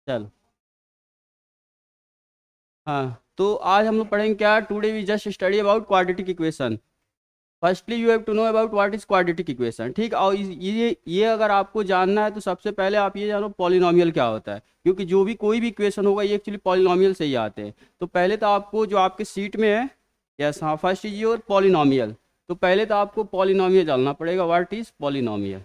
चलो। हाँ, तो आज हम लोग पढ़ेंगे क्या? Today we just study about quadratic equation. Firstly you have to know about what is quadratic equation. ठीक, और ये अगर आपको जानना है तो सबसे पहले आप ये जानो पॉलिनॉमियल क्या होता है, क्योंकि जो भी कोई भी इक्वेशन होगा ये एक्चुअली पॉलिनॉमियल से ही आते हैं। तो पहले तो आपको जो आपके सीट में है, यस हाँ, फर्स्ट इज योर पॉलिनॉमियल। तो पहले तो आपको पॉलिनॉमियल जानना पड़ेगा, what is polynomial.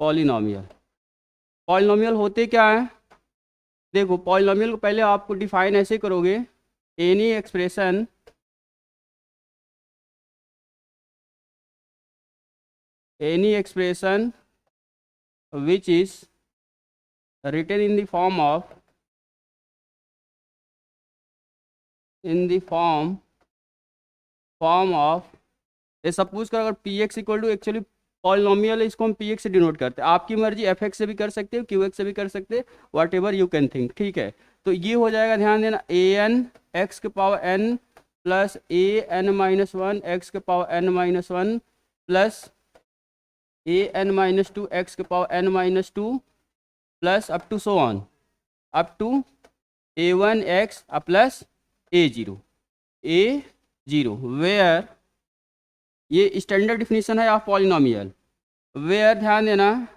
Polynomial polynomial होते क्या है? देखो, पॉलिनॉमियल को पहले आपको डिफाइन ऐसे करोगे, any expression any expression which is written in the form of ये सपोज कर, अगर P x equal to, actually polynomial है, इसको हम पी एक्स से डिनोट करते हैं। आपकी मर्जी एफ एक्स से भी कर सकते हो, क्यू एक्स से भी कर सकते हो, whatever you can think. ठीक है, तो ये हो जाएगा, ध्यान देना, ए एन एक्स के power n plus a N minus one x के power n minus one plus a N minus two x के power n minus two plus up to so on up to a one x plus a zero where, ये standard definition है of polynomial. Where, ध्यान देना,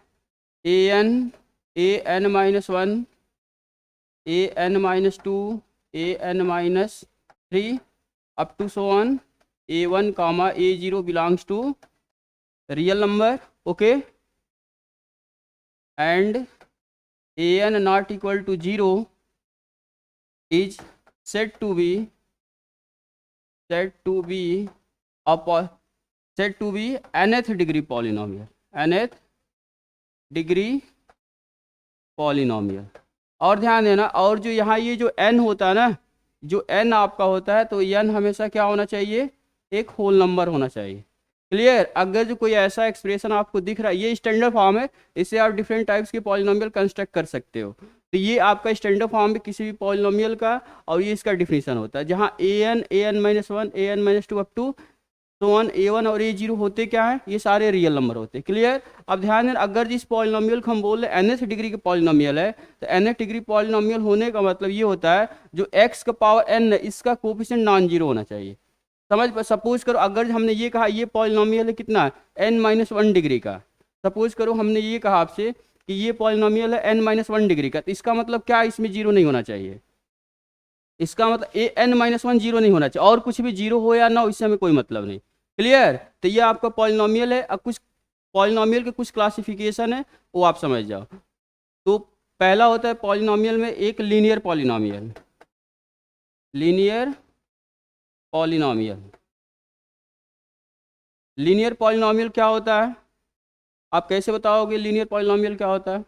a N minus one A N minus two A N minus three up to so on A one comma A zero belongs to real number, okay, and A N not equal to zero is said to be nth degree polynomial, nth degree polynomial। और ध्यान देना, और जो यहाँ ये जो n होता है ना, जो n आपका होता है, तो n हमेशा क्या होना चाहिए? एक होल नंबर होना चाहिए। क्लियर? अगर जो कोई ऐसा एक्सप्रेशन आपको दिख रहा है, ये स्टैंडर्ड फॉर्म है, इससे आप डिफरेंट टाइप्स के पॉलिनॉमियल कंस्ट्रक्ट कर सकते हो। तो ये आपका स्टैंडर्ड फॉर्म है किसी भी पॉलिनॉमियल का, और ये इसका डिफिनीशन होता है, जहाँ a N minus one A N minus two up to तो वन ए वन और ए जीरो होते क्या है? ये सारे रियल नंबर होते हैं। क्लियर? अब ध्यान देना, अगर जिस पॉलिनॉमियल को हम बोल रहे हैं nth डिग्री के पॉलिनॉमियल है, तो nth डिग्री पॉलिनॉमियल होने का मतलब ये होता है, जो x का पावर n है, इसका कोफिशिएंट नॉन जीरो होना चाहिए। समझ, सपोज करो अगर हमने ये कहा ये पॉलिनॉमियल है कितना, n माइनस वन डिग्री का। सपोज करो हमने ये कहा आपसे कि ये पॉलिनॉमियल है n माइनस वन डिग्री का, तो इसका मतलब क्या, इसमें जीरो नहीं होना चाहिए। इसका मतलब ए n माइनस वन जीरो नहीं होना चाहिए, और कुछ भी जीरो हो या ना हो, इससे हमें कोई मतलब नहीं। क्लियर? तो ये आपका पॉलिनॉमियल है। अब कुछ पॉलिनॉमियल के कुछ क्लासिफिकेशन है, वो आप समझ जाओ। तो पहला होता है पॉलिनॉमियल में एक linear polynomial. Linear polynomial linear polynomial क्या होता है? आप कैसे बताओगे लीनियर पॉलिनॉमियल क्या होता है?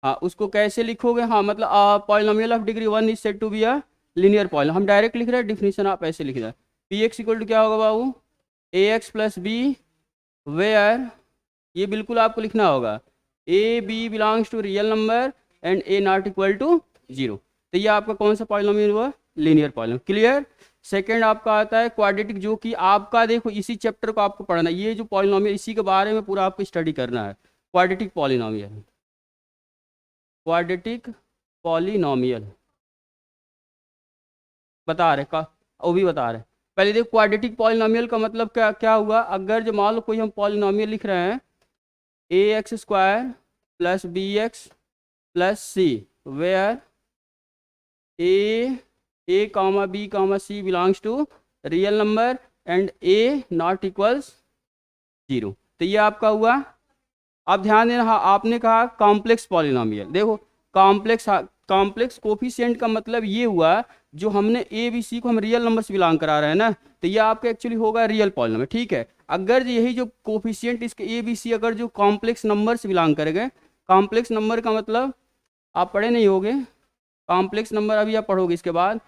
हाँ, उसको कैसे लिखोगे? हाँ, मतलब polynomial of degree one is said to be a linear polynomial. हम डायरेक्ट लिख रहे हैं, डिफिनीशन आप ऐसे लिख रहे हैं, पी एक्स इक्वल टू क्या होगा बाबू? ए एक्स प्लस बी, वेयर, ये बिल्कुल आपको लिखना होगा, A B belongs to real number and A not equal to zero. तो ये आपका कौन सा पॉलिनॉमियल हुआ? Linear polynomial. क्लियर? सेकंड आपका आता है क्वाड्रेटिक, जो कि आपका देखो इसी चैप्टर को आपको पढ़ना है, ये जो पॉलिनॉमियल इसी के बारे में पूरा आपको स्टडी करना है। क्वाड्रेटिक पॉलिनॉमियल, क्वाड्रेटिक पॉलिनॉमियल बता रहे का, वो भी बता रहे। पहले देखो क्वाड्रेटिक पॉलिनॉमियल का मतलब क्या क्या हुआ। अगर जो मान लो कोई हम पॉलिनॉमियल लिख रहे हैं, a x square plus B x plus c, where a comma b comma c belongs to real number and A not equals zero. तो ये आपका हुआ। अब ध्यान देना, हाँ आपने कहा कॉम्प्लेक्स पॉलिनॉमियल। देखो कॉम्प्लेक्स कोफिशिएंट का मतलब ये हुआ, जो हमने ए बी सी को हम रियल नंबर से बिलोंग करा रहे हैं ना, तो ये आपका एक्चुअली होगा रियल पॉलिनॉमियल। ठीक है, अगर यही जो कोफिशिएंट इसके ए बी सी अगर जो कॉम्प्लेक्स नंबर से बिलोंग करेंगे, कॉम्प्लेक्स नंबर का मतलब आप पढ़े नहीं होगे, कॉम्प्लेक्स नंबर अभी आप पढ़ोगे इसके बाद।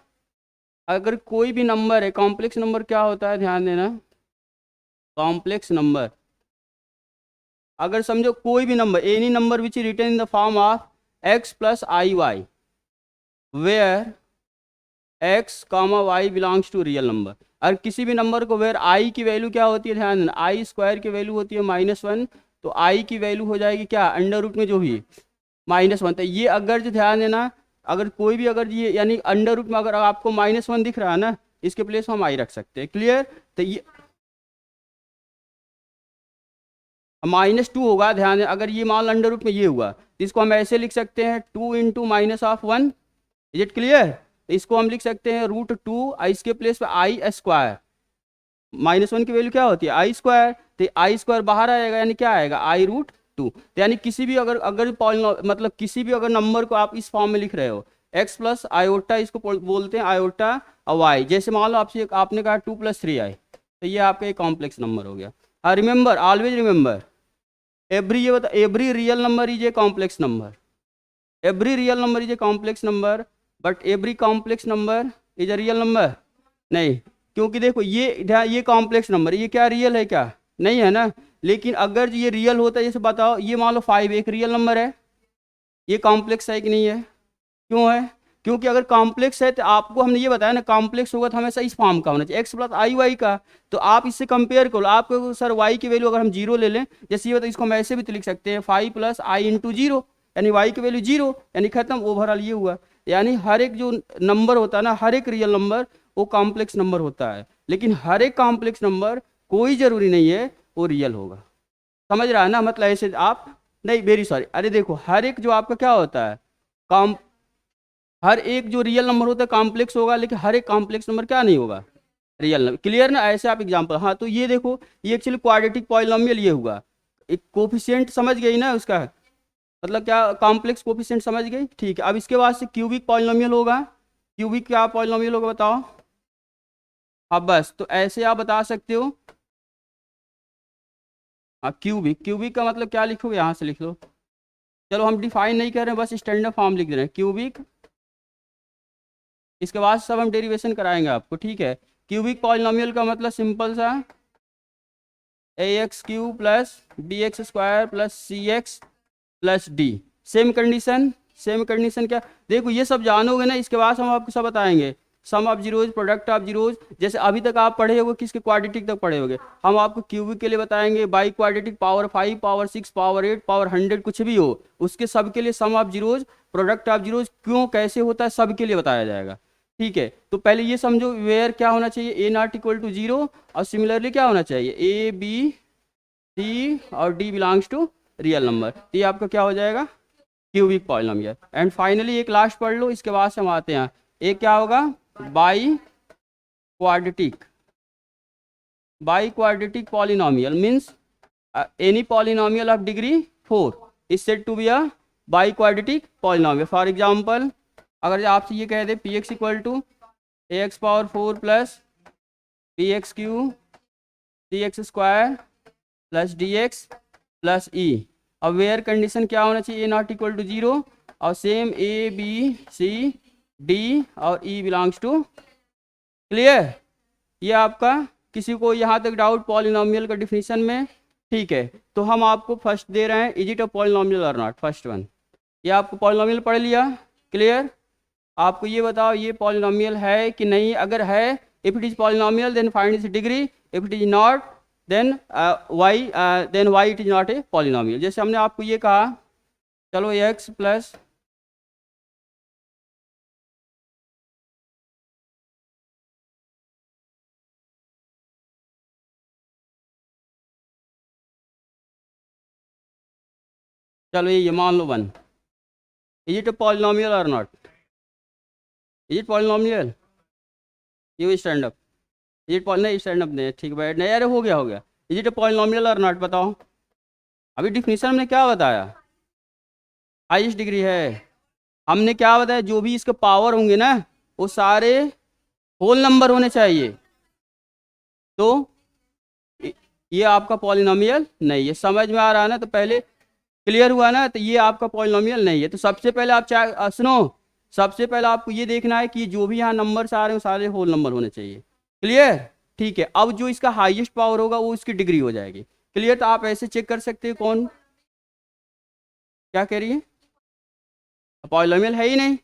अगर कोई भी नंबर है, कॉम्प्लेक्स नंबर क्या होता है, ध्यान देना, कॉम्प्लेक्स नंबर अगर समझो कोई भी number, any number which written in the form of X plus I Y, where X comma Y belongs to real number. और किसी भी नंबर को वेयर आई की वैल्यू क्या होती है, ध्यान देना, आई स्क्वायर की वैल्यू होती है माइनस वन तो आई की वैल्यू हो जाएगी क्या, अंडर रूट में जो भी -1 था। ये अगर जो ध्यान देना, अगर कोई भी अगर ये यानी अंडर रूट में अगर आपको -1 दिख रहा है ना, इसके प्लेस में हम आई रख सकते हैं। क्लियर। तो ये -2 होगा, ध्यान दें। अगर ये मान लो अंडर रूट में ये हुआ तो इसको हम ऐसे लिख सकते हैं 2 इंटू -1। Is it clear. तो इसको हम लिख सकते हैं √2, इसके प्लेस पे I²। -1 की वैल्यू क्या होती है, I²। तो I² बाहर आएगा, यानी क्या आएगा, I√2। तो यानी किसी भी अगर अगर मतलब किसी भी अगर नंबर को आप इस फॉर्म में लिख रहे हो, x प्लस आयोटा, इसको बोलते हैं आयोटा y। जैसे मान लो आपसे आपने कहा 2 + 3i, तो ये आपका एक कॉम्प्लेक्स नंबर हो गया। Remember, always remember, every real number is a complex number. Every real number is a complex number, but every complex number is a real number नहीं। क्योंकि देखो ये कॉम्प्लेक्स नंबर, ये क्या रियल है क्या, नहीं है ना। लेकिन अगर ये रियल होता है, जैसे बताओ ये मान लो 5 एक रियल नंबर है, ये कॉम्प्लेक्स है कि नहीं है, क्यों है, क्योंकि अगर कॉम्प्लेक्स है तो आपको हमने ये बताया ना, कॉम्प्लेक्स होगा तो हमेशा इस फॉर्म का होना चाहिए, x प्लस आई वाई का। तो आप इससे कंपेयर करो, आपको सर y की वैल्यू अगर हम 0 ले लें, जैसे ये बताओ, इसको हम ऐसे भी तो लिख सकते हैं 5 + i इंटू 0, यानी y की वैल्यू 0, यानी खत्म, ओवरऑल ये हुआ। यानी हर एक जो नंबर होता है ना, हर एक रियल नंबर वो कॉम्प्लेक्स नंबर होता है, लेकिन हर एक कॉम्प्लेक्स नंबर कोई जरूरी नहीं है वो रियल होगा। समझ रहा है ना, मतलब ऐसे आप नहीं, वेरी सॉरी, अरे देखो हर एक जो आपका क्या होता है, कॉम हर एक जो रियल नंबर होता है कॉम्प्लेक्स होगा, लेकिन हर एक कॉम्प्लेक्स नंबर क्या नहीं होगा, रियल नंबर। क्लियर ना, ऐसे आप एग्जांपल। हाँ, तो ये देखो, ये एक्चुअली क्वाड्रेटिक पॉलिनोमियल ये हुआ, एक कोफिशिएंट समझ गई ना उसका, मतलब क्या कॉम्प्लेक्स कोफिशिएंट समझ गई, ठीक है। अब इसके बाद से क्यूबिक पॉलिनोमियल होगा। क्यूबिक क्या पॉलिनोमियल होगा बताओ। अब बस तो ऐसे आप बता सकते हो। हाँ, क्यूबिक, क्यूबिक का मतलब क्या लिखोगे, यहाँ से लिख लो। चलो हम डिफाइन नहीं कर रहे हैं, बस स्टैंडर्ड फॉर्म लिख दे रहे हैं, क्यूबिक। इसके बाद सब हम डेरिवेशन कराएंगे आपको, ठीक है। क्यूबिक पॉलिनोमियल का मतलब सिंपल सा ax³ plus bx² plus cx plus d। Same condition, same condition क्या, देखो ये सब जानोगे ना, इसके बाद हम आपको सब बताएंगे। Sum of zeros, product of zeros, जैसे अभी तक आप पढ़े होगे किसके, क्वाड्रेटिक तक पढ़े होगे, हम आपको क्यूबिक के लिए बताएंगे, biquadratic, power 5, power 6, power 8, power 100, कुछ भी हो उसके सब के लिए sum of zeros, product of zeros क्यों कैसे होता है, सब के लिए बताया जाएगा, ठीक है। तो पहले ये समझो, वेयर क्या होना चाहिए, a ≠ 0, और सिमिलरली क्या होना चाहिए, a b c और d belongs to real number. तो ये आपका क्या हो जाएगा, क्यूबिक पॉलिनोमियल। एंड फाइनली एक लास्ट पढ़ लो, इसके बाद से हम आते हैं, एक क्या होगा, biquadratic. Biquadratic polynomial means any polynomial of degree 4 is said to be a biquadratic polynomial. For example, अगर आपसे ये कह दे px = ax⁴ plus bx³ cx² plus dx plus e। अब वेयर कंडीशन क्या होना चाहिए, a ≠ 0, और same a b c d और e बिलोंग्स टू। क्लियर। ये आपका किसी को यहाँ तक डाउट पॉलिनोमियल का डिफिनीशन में, ठीक है। तो हम आपको फर्स्ट दे रहे हैं, इज इट अ पॉलिनोमियल और नॉट, फर्स्ट वन। ये आपको पॉलिनोमियल पढ़ लिया, क्लियर। आपको ये बताओ ये पॉलिनोमियल है कि नहीं, अगर है, if it is polynomial then find its degree, if it is not then why it is not a polynomial. जैसे हमने आपको ये कहा, चलो x प्लस चलो ये मान लो 1, इज इट अ पॉलिनोमियल और not, is it polynomial, you stand up, is it नहीं स्टैंड अप नहीं, ठीक है, नहीं अरे हो गया हो गया, इज इट अ पॉलिनोमियल और नॉट बताओ। अभी डिफिनीशन हमने क्या बताया, हाईएस्ट डिग्री है। हमने क्या बताया, जो भी इसके पावर होंगे ना वो सारे होल नंबर होने चाहिए, तो ये आपका पॉलिनोमियल नहीं है। समझ में आ रहा है ना, तो पहले क्लियर हुआ ना, तो ये आपका पॉलिनोमियल नहीं है। तो सबसे पहले आप सुनो, सबसे पहले आपको ये देखना है कि जो भी यहाँ नंबर्स आ रहे हैं सारे होल नंबर होने चाहिए। क्लियर, ठीक है। अब जो इसका हाईएस्ट पावर होगा वो इसकी डिग्री हो जाएगी। क्लियर। तो आप ऐसे चेक कर सकते हो, कौन क्या कह रही है, पॉलिनोमियल है ही नहीं।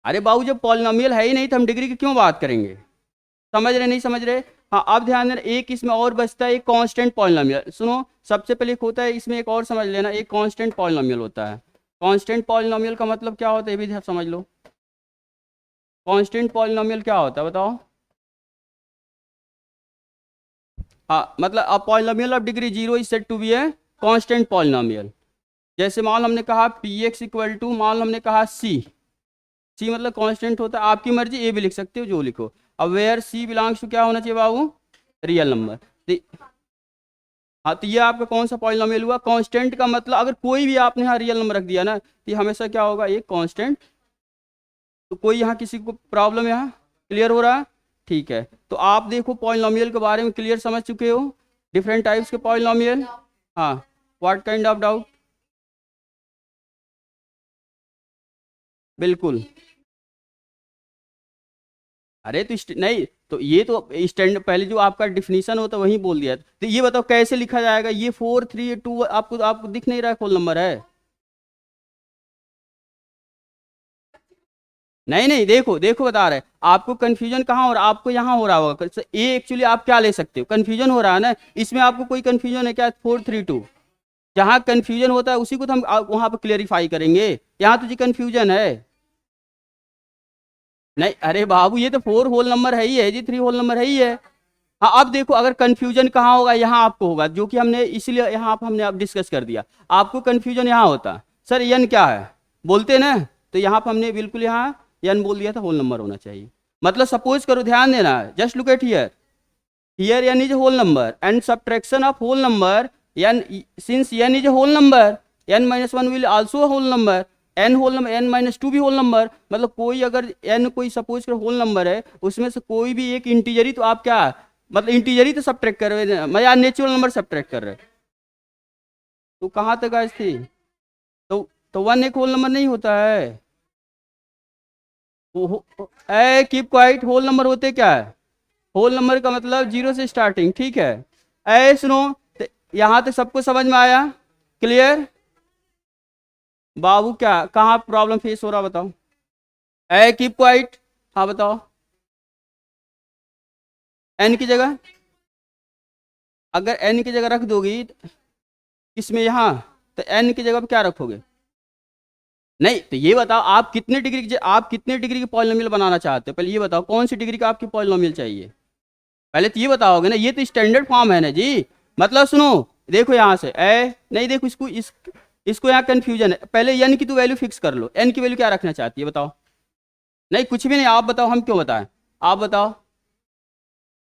अरे बाबू जब पॉलिनोमियल है ही नहीं तो हम डिग्री की क्यों बात करेंगे, समझ रहे नहीं समझ रहे। हाँ अब ध्यान देना, एक इसमें और बचता है एक कांस्टेंट पॉलिनोमियल। सुनो सबसे पहले एक होता है इसमें, एक और समझ लेना, एक कांस्टेंट पॉलिनोमियल होता है। कांस्टेंट पॉलिनोमियल का मतलब क्या होता है ये भी समझ लो। कांस्टेंट पॉलिनोमियल क्या होता है बताओ। हाँ मतलब a polynomial of degree 0 is said to be a constant polynomial. जैसे मान लो हमने कहा पी एक्स इक्वल टू, मान लो हमने कहा सी, सी मतलब कांस्टेंट होता है, आपकी मर्जी ए भी लिख सकते हो जो लिखो। अब वेयर सी बिलोंग्स टू क्या होना चाहिए बाबू, रियल नंबर। हाँ तो ये आपका कौन सा पॉलिनोमियल हुआ, कांस्टेंट का मतलब अगर कोई भी आपने यहाँ रियल नंबर रख दिया ना तो ये हमेशा क्या होगा, ये कांस्टेंट। तो कोई यहाँ किसी को प्रॉब्लम यहाँ क्लियर हो रहा है, ठीक है। तो आप देखो पॉलिनोमियल के बारे में क्लियर समझ चुके हो, डिफरेंट टाइप्स के पॉलिनोमियल। हाँ व्हाट काइंड ऑफ डाउट, बिल्कुल। अरे तो नहीं तो ये तो स्टैंड पहले जो आपका डिफिनीशन होता है वही बोल दिया। तो ये बताओ कैसे लिखा जाएगा, ये 4 3 2 आपको आपको दिख नहीं रहा है, कौन नंबर है। नहीं नहीं देखो देखो बता रहे आपको कंफ्यूजन कहाँ हो रहा है, आपको यहाँ हो रहा होगा ये एक्चुअली आप क्या ले सकते हो, कंफ्यूजन हो रहा है ना इसमें, आपको कोई कंफ्यूजन है क्या, 4 3 2 जहाँ कंफ्यूजन होता है उसी को तो हम वहां पर क्लियरिफाई करेंगे, यहाँ तुझे कंफ्यूजन है। नहीं अरे बाबू ये तो 4 होल नंबर है ही है जी, 3 होल नंबर है ही है। हाँ अब देखो अगर कंफ्यूजन कहाँ होगा, यहाँ आपको होगा, जो कि हमने इसीलिए यहाँ हमने अब डिस्कस कर दिया। आपको कंफ्यूजन यहाँ होता सर यन क्या है बोलते ना, तो यहाँ पर हमने बिल्कुल यहाँ यन बोल दिया था, होल नंबर होना चाहिए। मतलब सपोज करो, ध्यान देना, just look at here, here n is a whole number and subtraction of whole number n, since n is a whole number n minus 1 will also a whole number, n whole number n minus 2 भी whole number। मतलब कोई अगर n कोई suppose कर whole number है उसमें से कोई भी एक इंटीजर ही, तो आप क्या मतलब इंटीजर ही तो सब्ट्रैक्ट कर रहे हैं, मैं यार नेचुरल नंबर सब्ट्रैक्ट कर रहे। तो कहाँ तक आज थी, तो 1 एक होल नंबर नहीं होता है। ए कीप क्वाइट, होल नंबर होते क्या है, होल नंबर का मतलब 0 से स्टार्टिंग, ठीक है। ऐ सुनो, यहां तक सबको समझ में आया, क्लियर। बाबू क्या कहाँ प्रॉब्लम फेस हो रहा बताओ, ए कीप क्वाइट, हाँ बताओ। एन की जगह, अगर एन की जगह रख दोगी इसमें यहाँ, तो एन की जगह पे क्या रखोगे। नहीं तो ये बताओ आप कितने डिग्री की, आप कितने डिग्री की पॉलिनोमियल बनाना चाहते हो, पहले ये बताओ कौन सी डिग्री का आपकी पॉलिनोमियल चाहिए, पहले तो ये बताओगे ना, ये तो स्टैंडर्ड फॉर्म है ना जी। मतलब सुनो देखो यहाँ से ए नहीं, देखो इसको यहाँ कंफ्यूजन है, पहले एन की तो वैल्यू फिक्स कर लो, एन की वैल्यू क्या रखना चाहती है बताओ। नहीं कुछ भी नहीं, आप बताओ, हम क्यों बताएं, आप बताओ।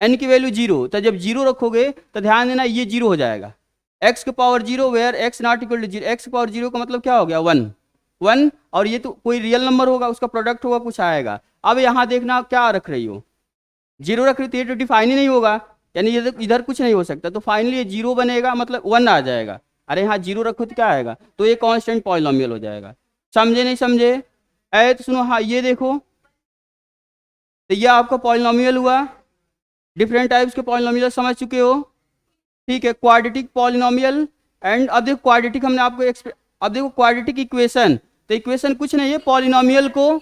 एन की वैल्यू 0, तो जब 0 रखोगे तो ध्यान देना ये 0 हो जाएगा, एक्स के power 0 where X not equal to 0, X के पावर 0 का मतलब क्या हो गया 1 1, और ये तो कोई रियल नंबर होगा उसका प्रोडक्ट होगा कुछ आएगा। अब यहाँ देखना क्या रख रही हो, 0 रख रही, तो ये तो डिफाइन ही नहीं होगा, यानी ये इधर कुछ नहीं हो सकता, तो फाइनली ये 0 बनेगा मतलब 1 आ जाएगा। अरे यहाँ 0 रखो तो क्या आएगा, तो ये कांस्टेंट पॉलिनोमियल हो जाएगा। समझे नहीं समझे, ऐ तो सुनो, हाँ ये देखो, तो ये आपका पॉलिनोमियल हुआ, डिफरेंट टाइप्स के पॉलिनोमियल समझ चुके हो, ठीक है। क्वाड्रेटिक पॉलिनोमियल एंड अब देखो क्वाड्रेटिक हमने आपको अब देखो क्वाड्रेटिक इक्वेशन, तो इक्वेशन कुछ नहीं है, पॉलिनोमियल को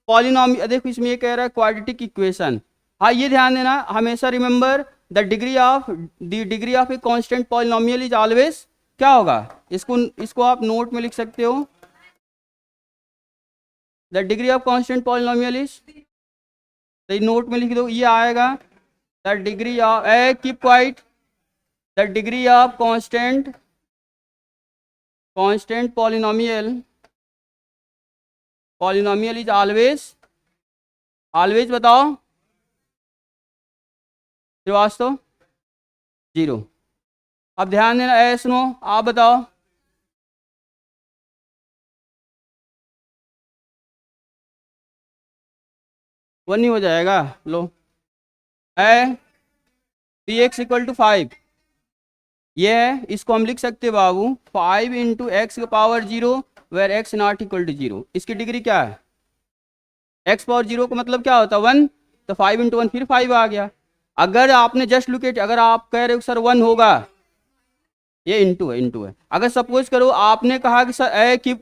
पॉलिनोमियल, देखो इसमें ये कह रहा है क्वाड्रेटिक इक्वेशन। हाँ ये ध्यान देना हमेशा, remember the degree of A constant polynomial is always क्या होगा, इसको आप नोट में लिख सकते हो, the degree of constant polynomial is, तो नोट में लिख दो ये आएगा, the degree of A keep quiet, the degree of constant polynomial is always बताओ श्रीवास्तव 0। अब ध्यान देना, ए सुनो आप बताओ, वन नहीं हो जाएगा, लो a p x equal to 5, ये है, इसको हम लिख सकते हैं बाबू 5 इंटू एक्स के power 0 where x not equal to 0, इसकी डिग्री क्या है, एक्स पावर 0 का मतलब क्या होता है 1, तो 5 इंटू 1 फिर 5 आ गया। अगर आपने जस्ट लुक एट, अगर आप कह रहे हो सर 1 होगा, ये इंटू है, अगर सपोज करो आपने कहा कि सर ए कि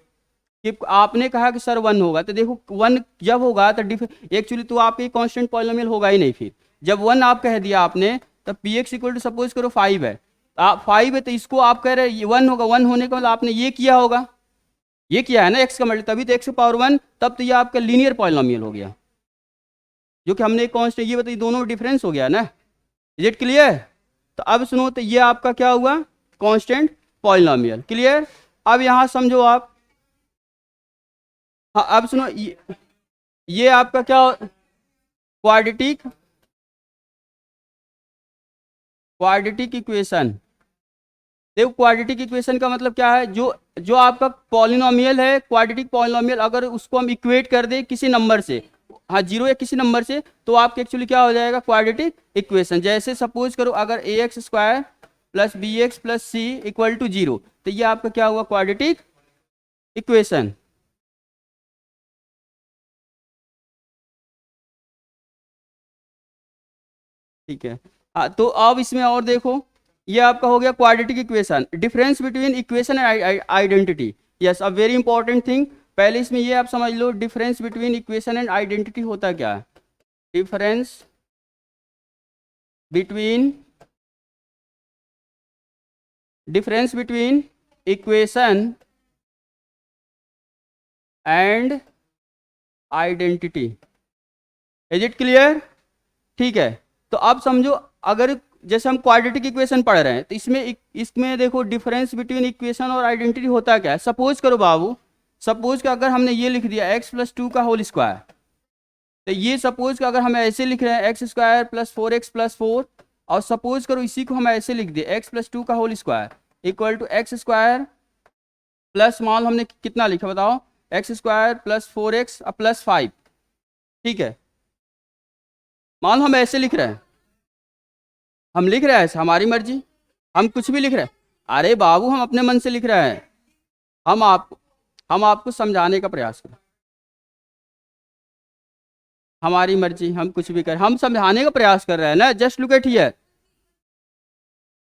आपने कहा कि सर 1 होगा, तो देखो 1 जब होगा तो एक्चुअली तो आपकी कांस्टेंट पॉलिनोमियल होगा ही नहीं, फिर जब 1 आप कह दिया आपने, तब P x equal to suppose करो 5 है, आप 5 है तो इसको आप कह रहे हैं 1 होगा, 1 होने का मतलब आपने ये किया होगा, ये किया है ना x का मल्टीप्लाई, तभी तो x पावर 1, तब तो ये आपका लीनियर पॉलिनोमियल हो गया, जो कि हमने कांस्टेंट ये बताइए, दोनों में डिफरेंस हो गया ना। Is it clear? तो अब सुनो, तो ये आपका क्या हुआ, कांस्टेंट पॉलिनोमियल। क्लियर? अब यहां समझो आप, हाँ अब सुनो, ये आपका क्या, क्वाड्रेटिक इक्वेशन। देखो क्वाड्रेटिक इक्वेशन का मतलब क्या है, जो जो आपका पॉलिनोमियल है, क्वाड्रेटिक पॉलिनोमियल, अगर उसको हम इक्वेट कर दें किसी नंबर से, हाँ जीरो या किसी नंबर से, तो आपके एक्चुअली क्या हो जाएगा, क्वाड्रेटिक इक्वेशन। जैसे सपोज करो अगर a x square plus B x plus c equal to 0, तो ये आपका क्या हुआ, क्वाड्रेटिक इक्वेशन। ठीक है, हाँ तो अब इसमें और देखो, ये आपका हो गया quadratic equation. Difference between equation and identity, yes a very important thing. पहले इसमें ये आप समझ लो, difference between equation and identity होता क्या है। Difference between equation and identity. Is it clear? ठीक है, तो अब समझो, अगर जैसे हम क्वाड्रेटिक इक्वेशन पढ़ रहे हैं, तो इसमें देखो डिफरेंस बिटवीन इक्वेशन और आइडेंटिटी होता क्या है। सपोज करो बाबू, सपोज का अगर हमने ये लिख दिया x प्लस 2 का होल स्क्वायर, तो ये सपोज का अगर हम ऐसे लिख रहे हैं x square plus 4x plus 4, और सपोज करो इसी को हम ऐसे लिख दिए x प्लस 2 का whole square equal to X square plus, मान हमने कितना लिखा बताओ, x square plus 4x plus 5। ठीक है, मान लो हम ऐसे लिख रहे हैं, हम लिख रहे हैं ऐसे, हमारी मर्जी, हम कुछ भी लिख रहे हैं। अरे बाबू हम अपने मन से लिख रहे हैं, हम आपको समझाने का प्रयास करें, हमारी मर्जी, हम कुछ भी करें, हम समझाने का प्रयास कर रहे हैं ना, जस्ट लुक एट हियर।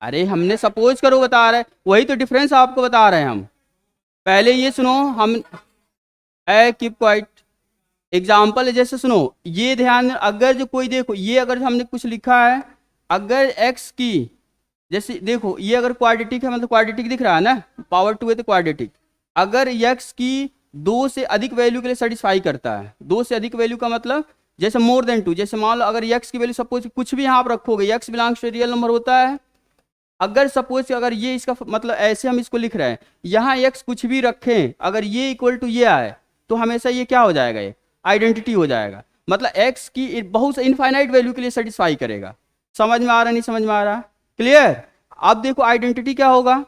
अरे हमने सपोज करो बता रहे, वही तो डिफरेंस आपको बता रहे हैं हम। पहले ये सुनो, हम कीप क्वाइट एग्जाम्पल, जैसे सुनो ये ध्यान, अगर जो कोई देखो, ये अगर हमने कुछ लिखा है, अगर x की, जैसे देखो ये अगर क्वाड्रेटिक है, मतलब क्वाड्रेटिक दिख रहा है ना, पावर 2 है तो क्वाड्रेटिक। अगर x की 2 से अधिक वैल्यू के लिए सेटिस्फाई करता है, 2 से अधिक वैल्यू का मतलब जैसे मोर देन 2, जैसे मान लो अगर x की वैल्यू सपोज कुछ भी यहाँ आप रखोगे, x belongs to real number होता है। अगर सपोज अगर ये इसका मतलब ऐसे हम इसको लिख रहे हैं, यहाँ x कुछ भी रखें, अगर ये इक्वल टू ये आए, तो हमेशा ये क्या हो जाएगा, ये आइडेंटिटी हो जाएगा। मतलब x की बहुत इनफाइनाइट वैल्यू के लिए सेटिस्फाई करेगा। समझ में आ रहा, नहीं समझ में आ रहा? क्लियर? अब देखो आइडेंटिटी क्या होगा,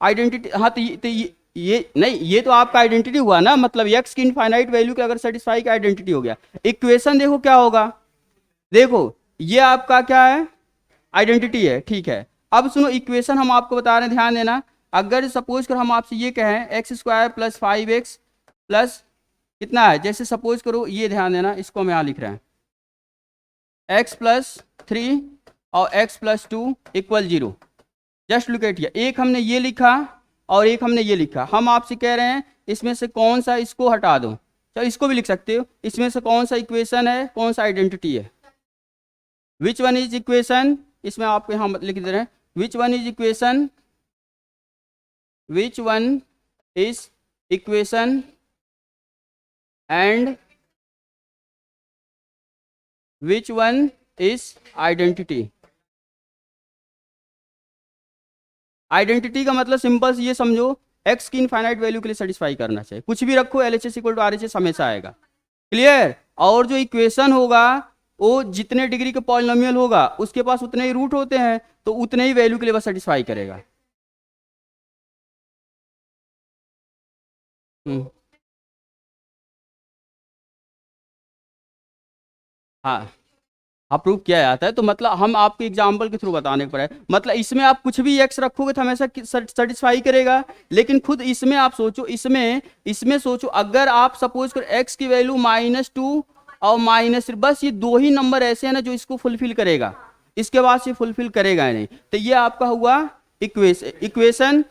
आइडेंटिटी, हाँ तो ये नहीं, ये तो आपका आइडेंटिटी हुआ ना, मतलब x की इनफाइनाइट वैल्यू के अगर सेटिस्फाई का आइडेंटिटी हो गया। इक्वेशन देखो क्या होगा, देखो ये आपका क्या है, आइडेंटिटी है। ठीक है, अब सुनो इक्वेशन हम आपको बता रहे हैं, ध्यान देना। अगर सपोज कर हम आपसे ये कहें x square plus 5x plus कितना है, जैसे सपोज करो ये ध्यान देना, इसको हम यहाँ लिख रहे हैं x प्लस 3 और x plus 2 equal 0। Just look eight, एक हमने ये लिखा और एक हमने ये लिखा। हम आपसे कह रहे हैं इसमें से कौन सा, इसको हटा दो, चलो इसको भी लिख सकते हो, इसमें से कौन सा इक्वेशन है, कौन सा आइडेंटिटी है, विच वन इज इक्वेशन। इसमें आपको यहाँ लिख दे रहे हैं which one is equation, which one is equation and which one is identity. Identity का मतलब सिंपल से ये समझो, x की इनफाइनाइट वैल्यू के लिए सेटिस्फाई करना चाहिए, कुछ भी रखो LHS इक्वल टू RHS हमेशा आएगा। क्लियर? और जो इक्वेशन होगा वो जितने डिग्री का पॉलिनोमियल होगा उसके पास उतने ही रूट होते हैं, तो उतने ही वैल्यू के लिए बस सेटिस्फाई करेगा। हाँ हाँ, प्रूव किया जाता है। तो मतलब हम आपको एग्जाम्पल के थ्रू बताने पर है, मतलब इसमें आप कुछ भी x रखोगे तो हमेशा सेटिस्फाई करेगा। लेकिन खुद इसमें आप सोचो, इसमें सोचो, अगर आप सपोज कर x की वैल्यू -2 और -3, बस ये 2 ही नंबर ऐसे हैं ना जो इसको फुलफिल करेगा, इसके बाद से फुलफिल करेगा नहीं, तो ये आपका हुआ इक्वेशन।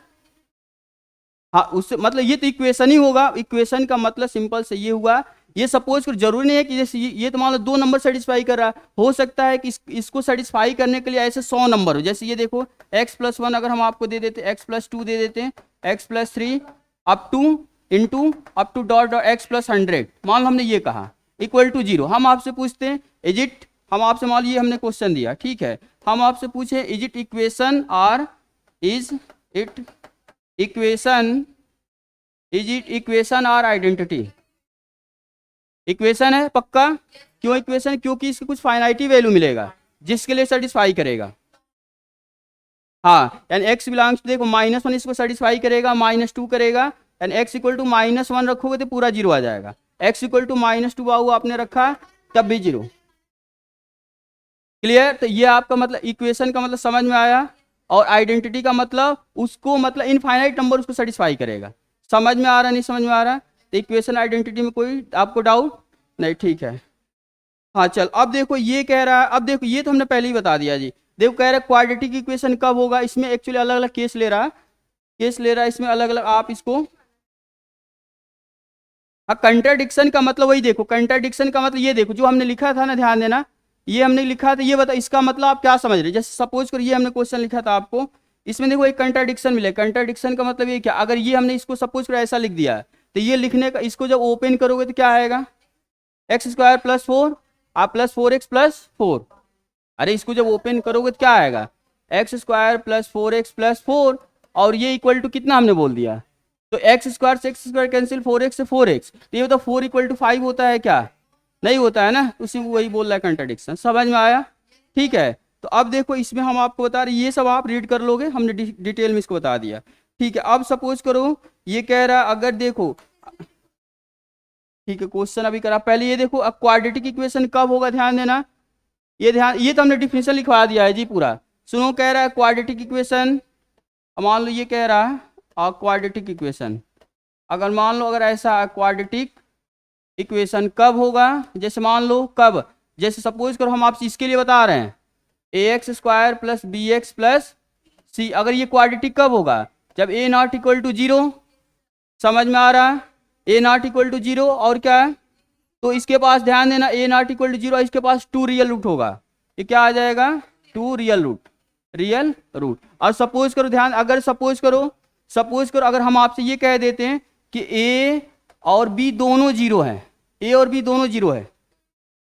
हाँ उससे मतलब ये तो इक्वेशन ही होगा। इक्वेशन का मतलब सिंपल से ये हुआ, ये सपोज कर, जरूरी नहीं है कि जैसे ये तो मान लो 2 नंबर सेटिस्फाई कर रहा है, हो सकता है कि इसको सेटिस्फाई करने के लिए ऐसे 100 नंबर हो। जैसे ये देखो x+1 अगर हम आपको दे देते, x+2 दे देते हैं, x+3 up two into up to dot dot x+100, मान लो हमने ये कहा इक्वल टू 0। हम आपसे पूछते हैं इज इट, हम आपसे मान लीजिए हमने क्वेश्चन दिया, ठीक है, हम आपसे पूछे इज इट इक्वेशन और is it equation, is it equation और आइडेंटिटी। इक्वेशन है पक्का, क्यों इक्वेशन, क्योंकि इसकी कुछ फाइनाइटी वैल्यू मिलेगा जिसके लिए सेटिस्फाई करेगा। हाँ, यानी x बिलोंग्स टू, देखो -1 इसको सेटिस्फाई करेगा, -2 करेगा, यानी x इक्वल टू -1 रखोगे तो पूरा 0 आ जाएगा। x इक्वल टू -2 बाबू आपने रखा तब भी 0। क्लियर? तो ये आपका मतलब इक्वेशन का मतलब समझ में आया, और आइडेंटिटी का मतलब उसको, मतलब इनफाइनाइट नंबर उसको सेटिस्फाई करेगा। समझ में आ रहा, नहीं समझ में आ रहा? तो इक्वेशन आइडेंटिटी में कोई आपको डाउट नहीं, ठीक है। हाँ चल, अब देखो ये कह रहा है, अब देखो ये तो हमने पहले ही बता दिया जी। देखो कह रहा है क्वाड्रेटिक इक्वेशन कब होगा, इसमें एक्चुअली अलग अलग केस ले रहा है, इसमें अलग अलग आप इसको। हाँ, कंट्राडिक्शन का मतलब वही देखो, कंट्राडिक्शन का मतलब ये देखो जो हमने लिखा था ना, ध्यान देना, ये हमने लिखा था, ये बता इसका मतलब आप क्या समझ रहे। जैसे सपोज करो ये हमने क्वेश्चन लिखा था आपको, इसमें देखो एक कंट्राडिक्शन मिले। कंट्राडिक्शन का मतलब ये क्या, अगर ये हमने इसको सपोज करो ऐसा लिख दिया तो ये लिखने का, इसको जब ओपन करोगे तो क्या आएगा, x² + 4 आप +4x+4। अरे इसको जब ओपन करोगे तो क्या आएगा, x² + 4x + 4, और ये इक्वल टू कितना हमने बोल दिया, तो x² से x² कैंसिल, 4x से 4x, तो ये तो 4 = 5 होता है क्या, नहीं होता है ना, उसी को वही बोल रहा है कंट्राडिक्शन। समझ में आया? ठीक है। तो अब देखो इसमें हम आपको बता रहे, ये सब आप रीड कर लोगे, हमने डिटेल में इसको बता दिया, ठीक है। अब सपोज करो ये कह रहा, अगर देखो, ठीक है, क्वेश्चन अभी करा, पहले ये देखो क्वाड्रेटिक इक्वेशन कब होगा, ध्यान देना, ये ध्यान, ये तो हमने डिफिनेशन लिखवा दिया है जी पूरा। सुनो, कह रहा है क्वाड्रेटिक इक्वेशन, मान लो ये कह रहा है क्वाड्रेटिक इक्वेशन, अगर मान लो अगर ऐसा क्वाड्रेटिक इक्वेशन कब होगा, जैसे मान लो कब, जैसे सपोज करो हम आपसे इसके लिए बता रहे हैं ax² + bx + c, अगर ये क्वाड्रेटिक कब होगा, जब a ≠ 0। समझ में आ रहा है? a ≠ 0 और क्या है, तो इसके पास ध्यान देना a ≠ 0, इसके पास 2 रियल रूट होगा, ये क्या आ जाएगा, 2 रियल रूट। और सपोज करो, ध्यान, अगर सपोज करो अगर हम आपसे ये कह देते हैं कि a और b दोनों 0 हैं, a और b दोनों 0 है,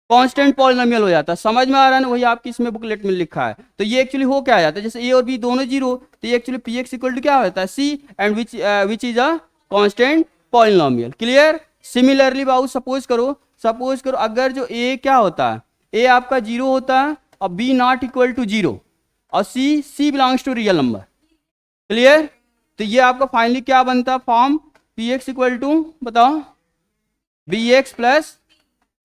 कांस्टेंट पॉलिनोमियल हो जाता है। समझ में आ रहा है ना, वही आपकी इसमें बुकलेट में लिखा है। तो ये एक्चुअली हो क्या जाता है, जैसे a और b दोनों 0, तो ये एक्चुअली px = क्या होता है, c, and which is a constant polynomial. Clear? Similarly Babu suppose करो अगर जो a क्या होता है, a आपका 0 होता है और b ≠ 0 और c belongs to real number. Clear? तो ये आपका फाइनली क्या बनता है फॉर्म, px = बताओ bx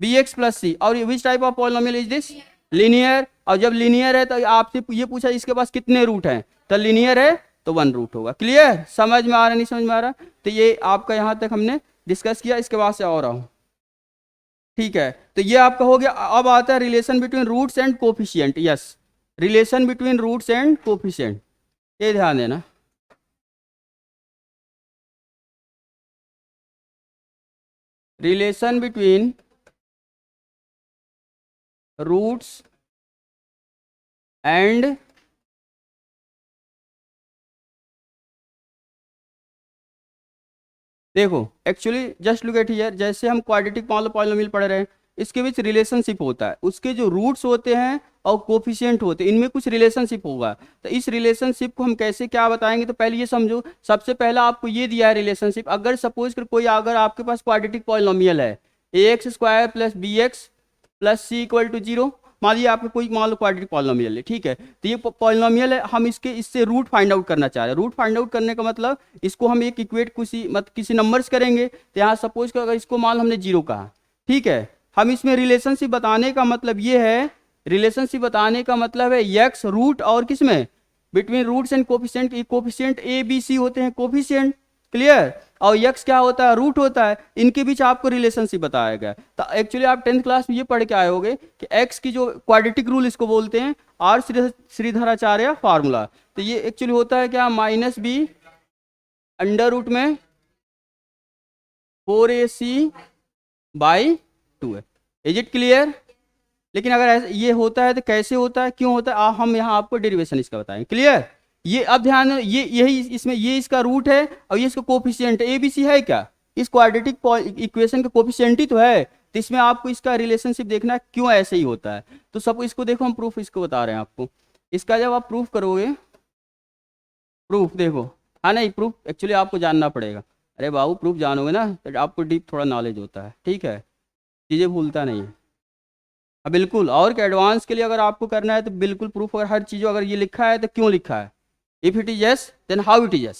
+ c, और which type of polynomial is this, linear. और जब लीनियर है तो आपसे ये पूछा इसके पास कितने रूट हैं, तो लीनियर है तो 1 रूट होगा। क्लियर? समझ में आ रहा, नहीं समझ में आ रहा? तो ये आपका यहाँ तक हमने डिस्कस किया, इसके बाद से और आओ, ठीक है। तो ये आपका हो गया। अब आता है relation between roots and coefficient. Yes, relation between roots and coefficient, ये ध्यान देना। रिलेशन बिटवीन रूट्स एंड देखो actually just look at here, जैसे हम क्वाड्रेटिक पॉलिनोमियल पढ़ रहे हैं, इसके बीच रिलेशनशिप होता है, उसके जो रूट्स होते हैं और कोफिशिएंट होते हैं, इनमें कुछ रिलेशनशिप होगा। तो इस रिलेशनशिप को हम कैसे क्या बताएंगे, तो पहले ये समझो, सबसे पहला आपको ये दिया है रिलेशनशिप, अगर सपोज कर कोई, अगर आपके पास क्वाड्रेटिक पॉलिनोमियल है ax² + bx + c = 0, मान लीजिए आपको कोई, मान लो क्वाड्रेटिक पॉलिनोमियल है, ठीक है, तो ये पॉलिनोमियल है, हम इससे रूट फाइंड आउट करना चाह रहे हैं। रूट फाइंड आउट करने का मतलब इसको हम एक इक्वेट किसी नंबर्स करेंगे, तो यहाँ सपोज कर अगर इसको मान लो हमने 0 कहा, ठीक है, हम इसमें रिलेशनशिप बताने का मतलब ये है, रिलेशनशिप बताने का मतलब है x रूट और किसमें, between roots and coefficient, coefficient a b c होते हैं कोफिशिएंट। क्लियर? और x क्या होता है, रूट होता है, इनके बीच आपको रिलेशनशिप बताया गया। तो एक्चुअली आप 10th क्लास में ये पढ़ के आए होगे कि x की जो क्वाड्रेटिक रूल इसको बोलते हैं, आर श्रीधराचार्य फार्मूला। तो ये एक्चुअली होता है क्या, -b अंडर रूट में 4ac बाई 2 है। Is it clear? लेकिन अगर ऐसा ये होता है तो कैसे होता है, क्यों होता है, हम यहाँ आपको डेरिवेशन इसका बताएंगे। क्लियर? ये अब ध्यान, ये यही इसमें ये इसका रूट है और ये इसका कोफिशिएंट है। ABC है क्या? इस क्वाड्रेटिक इक्वेशन का कोफिशिएंट ही तो है, तो इसमें आपको इसका रिलेशनशिप देखना है क्यों ऐसे ही होता है। तो सब इसको देखो, हम प्रूफ इसको बता रहे हैं आपको। इसका जब आप प्रूफ करोगे, प्रूफ देखो, हाँ नहीं प्रूफ एक्चुअली आपको जानना पड़ेगा। अरे बाबू प्रूफ जानोगे ना तो आपको डीप थोड़ा नॉलेज होता है, ठीक है, चीज़ें भूलता नहीं है। हाँ बिल्कुल, और के एडवांस के लिए अगर आपको करना है तो बिल्कुल प्रूफ, अगर हर चीज़ अगर ये लिखा है तो क्यों लिखा है, if it is yes then how it is yes.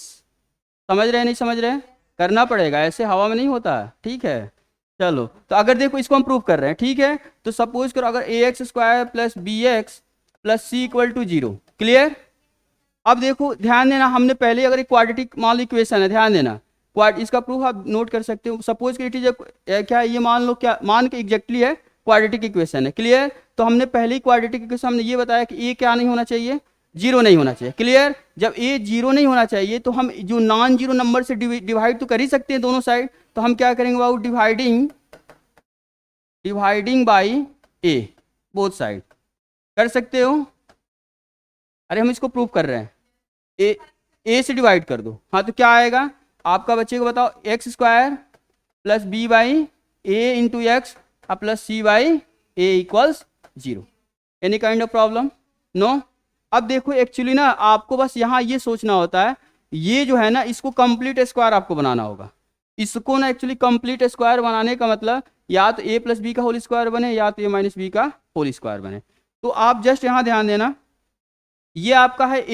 समझ रहे हैं नहीं समझ रहे हैं? करना पड़ेगा, ऐसे हवा में नहीं होता है, ठीक है। चलो तो अगर देखो इसको हम प्रूव कर रहे हैं, ठीक है, तो सपोज करो अगर ax² plus bx plus c equal to 0। Clear? अब देखो ध्यान देना, हमने पहले अगर एक क्वाड्रेटिक मान लो इक्वेशन है, ध्यान देना, इसका प्रूफ आप नोट कर सकते हो। सपोज कि इट इज क्या ये मान लो, क्या मान के एग्जैक्टली है क्वाड्रेटिक इक्वेशन है। क्लियर? तो हमने पहले ही क्वाड्रेटिक इक्वेशन हमने ये बताया कि ए क्या नहीं होना चाहिए, 0 नहीं होना चाहिए। क्लियर? जब ए 0 नहीं होना चाहिए तो हम जो नॉन जीरो नंबर से डिवाइड तो कर ही सकते हैं दोनों साइड, तो हम क्या करेंगे बाबू, dividing by a, both side कर सकते हो। अरे हम इसको प्रूव कर रहे हैं, ए से डिवाइड कर दो, हाँ तो क्या आएगा आपका बच्चे को बताओ, x² plus B by A into x plus C by A equals 0। Any kind of problem? No. अब देखो एक्चुअली ना आपको बस यहाँ ये सोचना होता है, ये जो है ना इसको कंप्लीट स्क्वायर आपको बनाना होगा। इसको ना एक्चुअली कंप्लीट स्क्वायर बनाने का मतलब या तो a प्लस बी का होल स्क्वायर बने या तो a माइनस बी का होल स्क्वायर बने। तो आप जस्ट यहाँ ध्यान देना, ये आपका है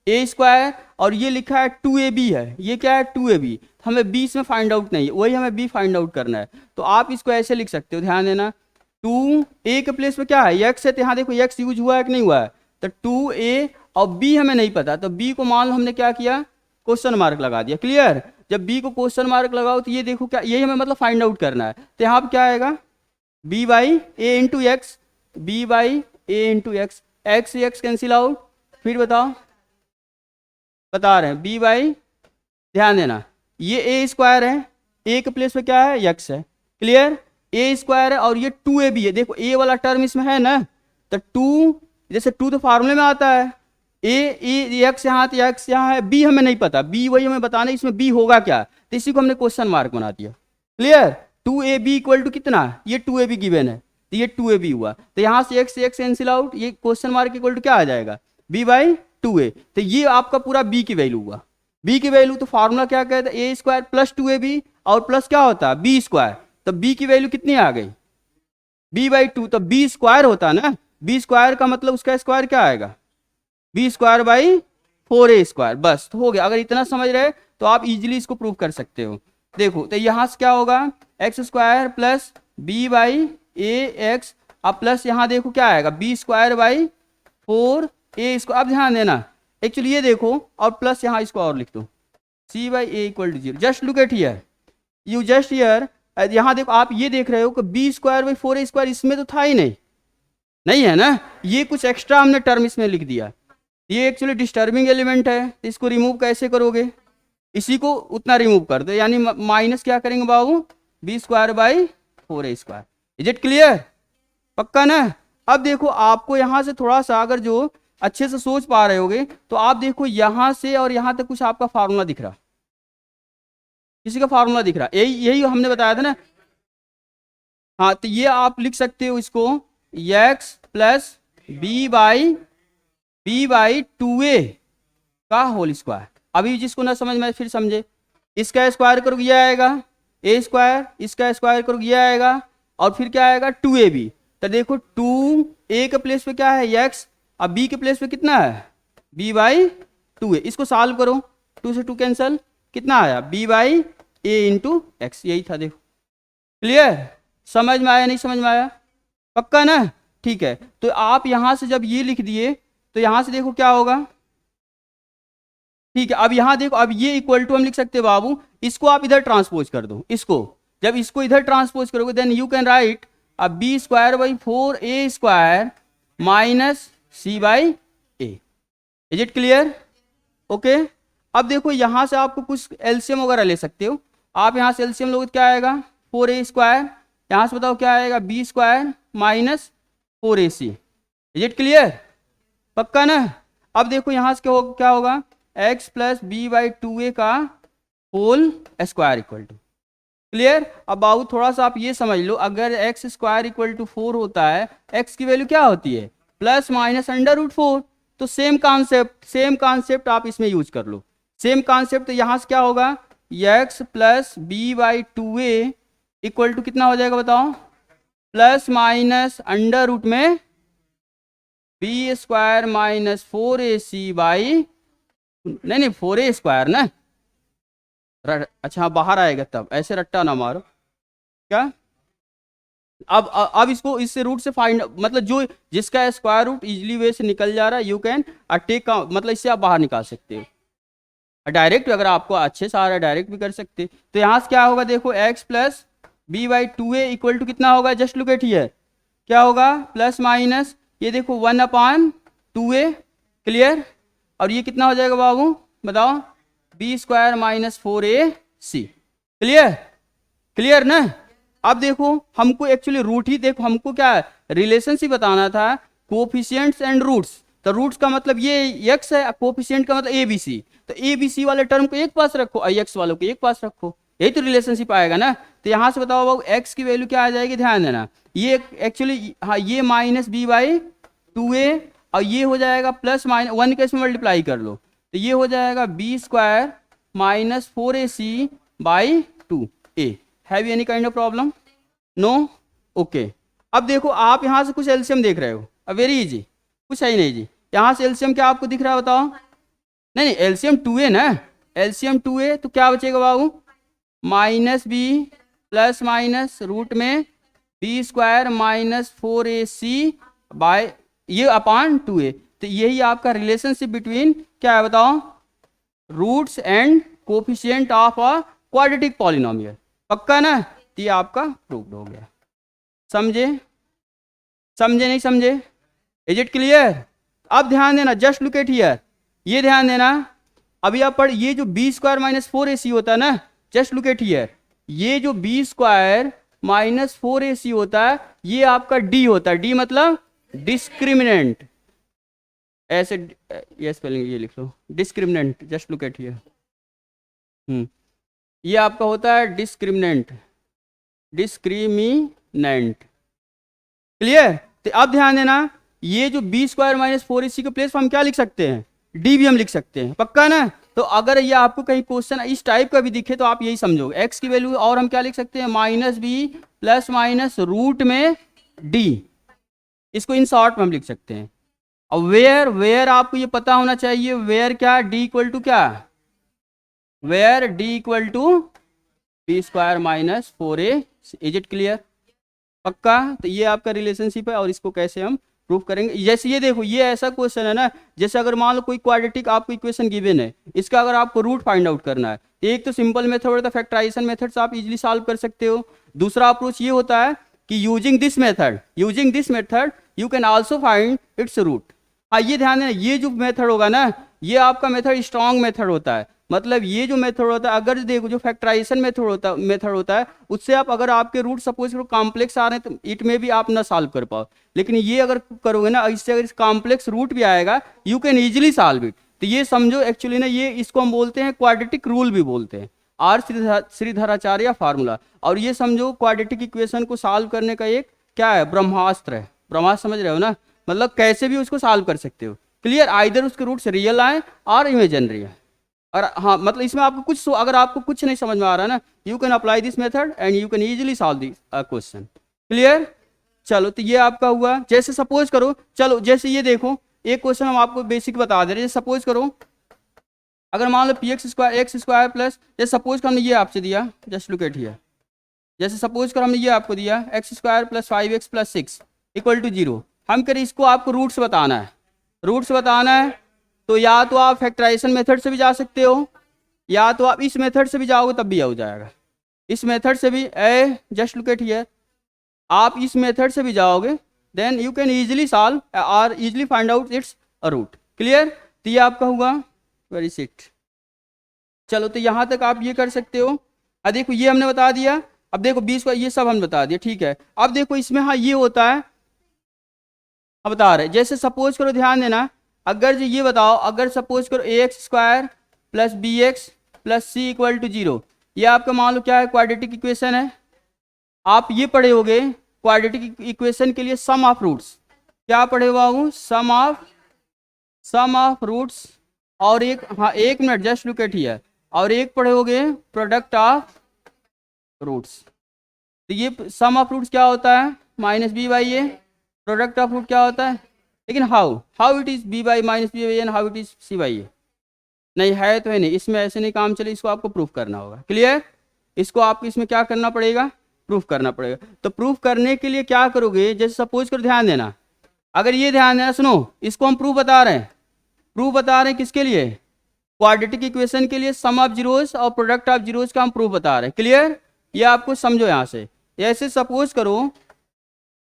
a स्क्वायर और ये लिखा है 2ab है, ये क्या है 2ab, हमें b इसमें फाइंड आउट नहीं है, वही हमें b फाइंड आउट करना है। तो आप इसको ऐसे लिख सकते हो, ध्यान देना, 2a के प्लेस पे क्या है x है, तो यहाँ देखो x यूज हुआ है कि नहीं हुआ है, तो 2a और b हमें नहीं पता, तो b को मान लो हमने क्या किया, क्वेश्चन मार्क लगा दिया। क्लियर? जब b को क्वेश्चन मार्क लगाओ तो ये देखो क्या, यही हमें मतलब फाइंड आउट करना है। तो यहाँ पर क्या आएगा, b by A into X, B by A into X, X X cancel out, फिर बताओ, बता रहे हैं b बाई, ध्यान देना ये a स्क्वायर है, a के प्लेस पे क्या है x है। क्लियर? a स्क्वायर है और ये 2ab है, देखो a वाला टर्म इसमें है ना, तो 2 जैसे 2 तो फार्मूले में आता है, x यहाँ तो x यहाँ है, b हमें नहीं पता, b वही हमें बताना इसमें b होगा क्या, तो इसी को हमने क्वेश्चन मार्क बना दिया। क्लियर? 2ab इक्वल टू कितना, ये 2ab गिवन है, तो ये 2ab हुआ, तो यहाँ से x कैंसिल आउट, ये क्वेश्चन मार्क इक्वल टू क्या आ जाएगा, b बाई 2a। तो ये आपका पूरा b की वैल्यू हुआ, b की वैल्यू, तो फार्मूला क्या कहता है, a स्क्वायर प्लस 2ab और प्लस क्या होता है b स्क्वायर, तो b की वैल्यू कितनी आ गई, b बाई 2, तो b स्क्वायर होता ना, b स्क्वायर का मतलब उसका स्क्वायर क्या आएगा, b square by 4a square, बस तो हो गया। अगर इतना समझ रहे तो आप इजीली इसको प्रूव कर सकते हो। देखो तो यहाँ से क्या होगा, X square plus B by A X, अब प्लस यहाँ देखो क्या आएगा, B square by 4a square. अब ध्यान देना एक्चुअली ये देखो, और प्लस यहाँ इसको और लिख दो, c by A equal to 0। Just look at here, you just here, यहाँ देखो आप ये देख रहे हो कि B square by 4a square इसमें तो था ही नहीं है ना, ये कुछ एक्स्ट्रा हमने टर्म इसमें लिख दिया, ये एक्चुअली डिस्टर्बिंग एलिमेंट है, तो इसको रिमूव कैसे करोगे, इसी को उतना रिमूव कर दो, यानी माइनस क्या करेंगे बाबू, b square by 4a square. Is it clear? पक्का ना? अब देखो आपको यहाँ से थोड़ा सा अगर जो अच्छे से सोच पा रहे होगे तो आप देखो यहाँ से और यहाँ तक कुछ आपका फार्मूला दिख रहा, किसी का फार्मूला दिख रहा, यही हमने बताया था ना। हाँ तो ये आप लिख सकते हो इसको, x plus B by 2a का होल स्क्वायर। अभी जिसको ना समझ में फिर समझे, इसका स्क्वायर करोगे ये आएगा a स्क्वायर, इसका स्क्वायर करोगे ये आएगा, और फिर क्या आएगा 2ab। तो देखो 2a के प्लेस पे क्या है x, अब b के प्लेस पे कितना है b बाई 2a, इसको सॉल्व करो, 2 से 2 कैंसल, कितना आया b by a into x, यही था। देखो क्लियर? समझ में आया नहीं समझ में आया? पक्का ना? ठीक है, तो आप यहां से जब ये लिख दिए तो यहां से देखो क्या होगा, ठीक है। अब यहां देखो, अब ये इक्वल टू हम लिख सकते हैं बाबू, इसको आप इधर ट्रांसपोज कर दो, इसको जब इसको इधर ट्रांसपोज करोगे देन यू कैन राइट अब B square by 4a square minus C by A. Is it clear? Okay. अब देखो यहां से आपको कुछ एलसीएम वगैरह ले सकते हो, आप यहां से एलसीएम लोगे क्या आएगा, 4a स्क्वायर यहाँ से बताओ क्या आएगा, B square minus 4ac। Is it clear? पक्का ना? अब देखो यहाँ से क्या होगा, x plus B by 2a का whole square equal to. Clear? अब बाबू थोड़ा सा आप ये समझ लो, अगर एक्स स्क्वायर इक्वल टू 4 होता है, x की वैल्यू क्या होती है, प्लस माइनस अंडर रूट 4। तो सेम कॉन्सेप्ट आप इसमें यूज कर लो, सेम कॉन्सेप्ट। तो यहाँ से क्या होगा, x plus B by 2a equal to कितना हो जाएगा बताओ, प्लस माइनस अंडर रूट में B square minus 4ac by, नहीं 4a स्क्वायर ना, अच्छा हाँ बाहर आएगा तब, ऐसे रट्टा ना मारो क्या। अब इसको इससे रूट से फाइंड, मतलब जो जिसका स्क्वायर रूट इजीली वे से निकल जा रहा है, यू कैन टेक का, मतलब इससे आप बाहर निकाल सकते हो डायरेक्ट, अगर आपको अच्छे से आ रहा है डायरेक्ट भी कर सकते। तो यहाँ से क्या होगा देखो, x plus B by 2a equal to कितना होगा, जस्ट लुक एट हियर, क्या होगा, प्लस माइनस ये देखो 1/2a। क्लियर? और ये कितना हो जाएगा बाबू बताओ, B square minus 4ac। Clear ना? अब देखो हमको एक्चुअली रूट ही, देखो हमको क्या रिलेशनशिप बताना था, कोफिशिएंट्स एंड रूट्स। तो रूट्स का मतलब ये x है, कोफिशिएंट का मतलब abc। तो abc वाले टर्म को एक पास रखो, x वालों को एक पास रखो, यही तो रिलेशनशिप आएगा ना। तो यहाँ से बताओ बाबू x की वैल्यू क्या आ जाएगी, ध्यान देना, ये एक्चुअली हाँ ये माइनस बी बाई 2a, और ये हो जाएगा प्लस माइनस 1 के इसमें मल्टीप्लाई कर लो, तो ये हो जाएगा B square minus 4ac by 2a। Have you any kind of problem? No? Okay. अब देखो आप यहाँ से कुछ एलसीएम देख रहे हो, अब वेरी इजी, कुछ है ही नहीं जी। यहाँ से एलसीएम क्या आपको दिख रहा है बताओ, नहीं एलसीएम 2a ना, एलसीएम 2a, तो क्या बचेगा बाबू, minus B plus minus root में B square minus 4ac by ये अपान 2a। तो यही आपका रिलेशनशिप बिटवीन क्या है बताओ, roots and coefficient of a quadratic polynomial. पक्का ना? ये आपका प्रूव्ड हो गया। समझे नहीं समझे? Is it clear? अब ध्यान देना, जस्ट लुक एट हियर, ये ध्यान देना, अभी आप पढ़, ये जो बी स्क्वायर माइनस 4ac होता है ना, जस्ट लुक एट हियर, ये जो बी स्क्वायर माइनस 4ac होता है, ये आपका डी होता है, डी मतलब डिस्क्रिमिनेंट, ऐसे ये स्पेलिंग ये लिख लो, discriminant, just look at here, ये आपका होता है डिस्क्रिमिनेंट। क्लियर? तो अब ध्यान देना, ये जो बी स्क्वायर माइनस 4ac के प्लेस पर हम क्या लिख सकते हैं, डी भी हम लिख सकते हैं। पक्का ना? तो अगर ये आपको कहीं क्वेश्चन इस टाइप का भी दिखे तो आप यही समझो, x की वैल्यू और हम क्या लिख सकते हैं, minus B plus minus root में डी, इसको इन शॉर्ट में हम लिख सकते हैं। और वेयर आपको ये पता होना चाहिए, वेयर क्या, डी इक्वल टू क्या, where D equal to B square minus 4a। Is it clear? पक्का? तो ये आपका रिलेशनशिप है, और इसको कैसे हम प्रूफ करेंगे, जैसे ये देखो, ये ऐसा क्वेश्चन है ना, जैसे अगर मान लो कोई क्वाड्रेटिक आपको इक्वेशन गिवन है, इसका अगर आपको रूट फाइंड आउट करना है, एक तो सिंपल मेथड होता है, फैक्टराइजेशन मेथड से आप इजीली सॉल्व कर सकते हो। दूसरा अप्रोच ये होता है कि using this method you can also find its root. हाँ ये ध्यान देना, ये जो मेथड होगा ना, ये आपका मेथड स्ट्रॉन्ग मेथड होता है, मतलब ये जो मेथड होता है, अगर देखो जो फैक्टराइजेशन मेथड होता है, उससे आप अगर आपके रूट सपोज कॉम्प्लेक्स आ रहे हैं तो इट में भी आप ना सॉल्व कर पाओ, लेकिन ये अगर करोगे ना, इससे अगर कॉम्प्लेक्स रूट भी आएगा, you can easily solve it. तो ये समझो एक्चुअली ना, ये इसको हम बोलते हैं क्वाड्रेटिक रूल भी बोलते हैं, आर श्रीधराचार्य फार्मूला। और ये समझो क्वाड्रेटिक इक्वेशन को सॉल्व करने का एक क्या है, ब्रह्मास्त्र है। ब्रह्मास्त्र समझ रहे हो ना, मतलब कैसे भी उसको सॉल्व कर सकते हो। क्लियर? आइदर उसके रूट्स रियल आए और इमेजिनरी है। और हाँ मतलब इसमें आपको कुछ, अगर आपको कुछ नहीं समझ में आ रहा है ना, you can apply this method and you can easily solve this question. Clear? चलो तो ये आपका हुआ। जैसे सपोज करो, चलो जैसे ये देखो, एक क्वेश्चन हम आपको बेसिक बता दे रहे हैं। सपोज करो अगर मान लो पी एक्स स्क्वायर प्लस, जैसे सपोज कर हमने ये आपसे दिया, जस्ट लुक एट हियर, जैसे सपोज कर हमने ये आपको दिया X square plus 5x plus 6 equal to 0। हम करें इसको आपको रूट्स बताना है, तो या तो आप फैक्टराइजेशन मेथड से भी जा सकते हो, या तो आप इस मेथड से भी जाओगे तब भी हो जाएगा। इस मेथड से भी जस्ट लुक एट हियर, आप इस मेथड से भी जाओगे, then you can easily solve और easily find out it's a root. Clear? तो ये आपका हुआ, वेरी सिट। चलो तो यहाँ तक आप ये कर सकते हो। देखो ये हमने बता दिया अब देखो 20 का ये सब हम बता दिए, ठीक है। अब देखो इसमें हाँ ये होता है, अब बता रहे जैसे सपोज करो, ध्यान देना, अगर जो ये बताओ, अगर सपोज करो a x square plus B x plus c equal to 0, ये आपका मान लो क्या है, क्वाड्रेटिक इक्वेशन है। आप ये पढ़े होगे क्वाड्रेटिक इक्वेशन के लिए सम ऑफ रूट्स, क्या पढ़े हुआ हूँ, सम ऑफ रूट्स, और एक, हाँ एक minute just look at here, और एक पढ़े होगे प्रोडक्ट ऑफ रूट्स। तो ये सम ऑफ रूट्स क्या होता है, minus B by a, product of root क्या होता है, लेकिन how it is b by minus B by n, how it is c by a, नहीं है तो है नहीं, इसमें ऐसे नहीं काम चले, इसको आपको प्रूफ करना होगा। क्लियर, इसको आपको इसमें क्या करना पड़ेगा, प्रूफ करना पड़ेगा। तो प्रूफ करने के लिए क्या करोगे, जैसे सपोज कर, ध्यान देना, अगर ये ध्यान देना, सुनो, इसको हम प्रूफ बता रहे हैं, प्रूफ बता रहे हैं किसके लिए, क्वाड्रेटिक इक्वेशन के लिए सम ऑफ जीरोस और प्रोडक्ट ऑफ जीरोस का हम प्रूफ बता रहे हैं। क्लियर, ये आपको समझो यहाँ से। ऐसे सपोज करो,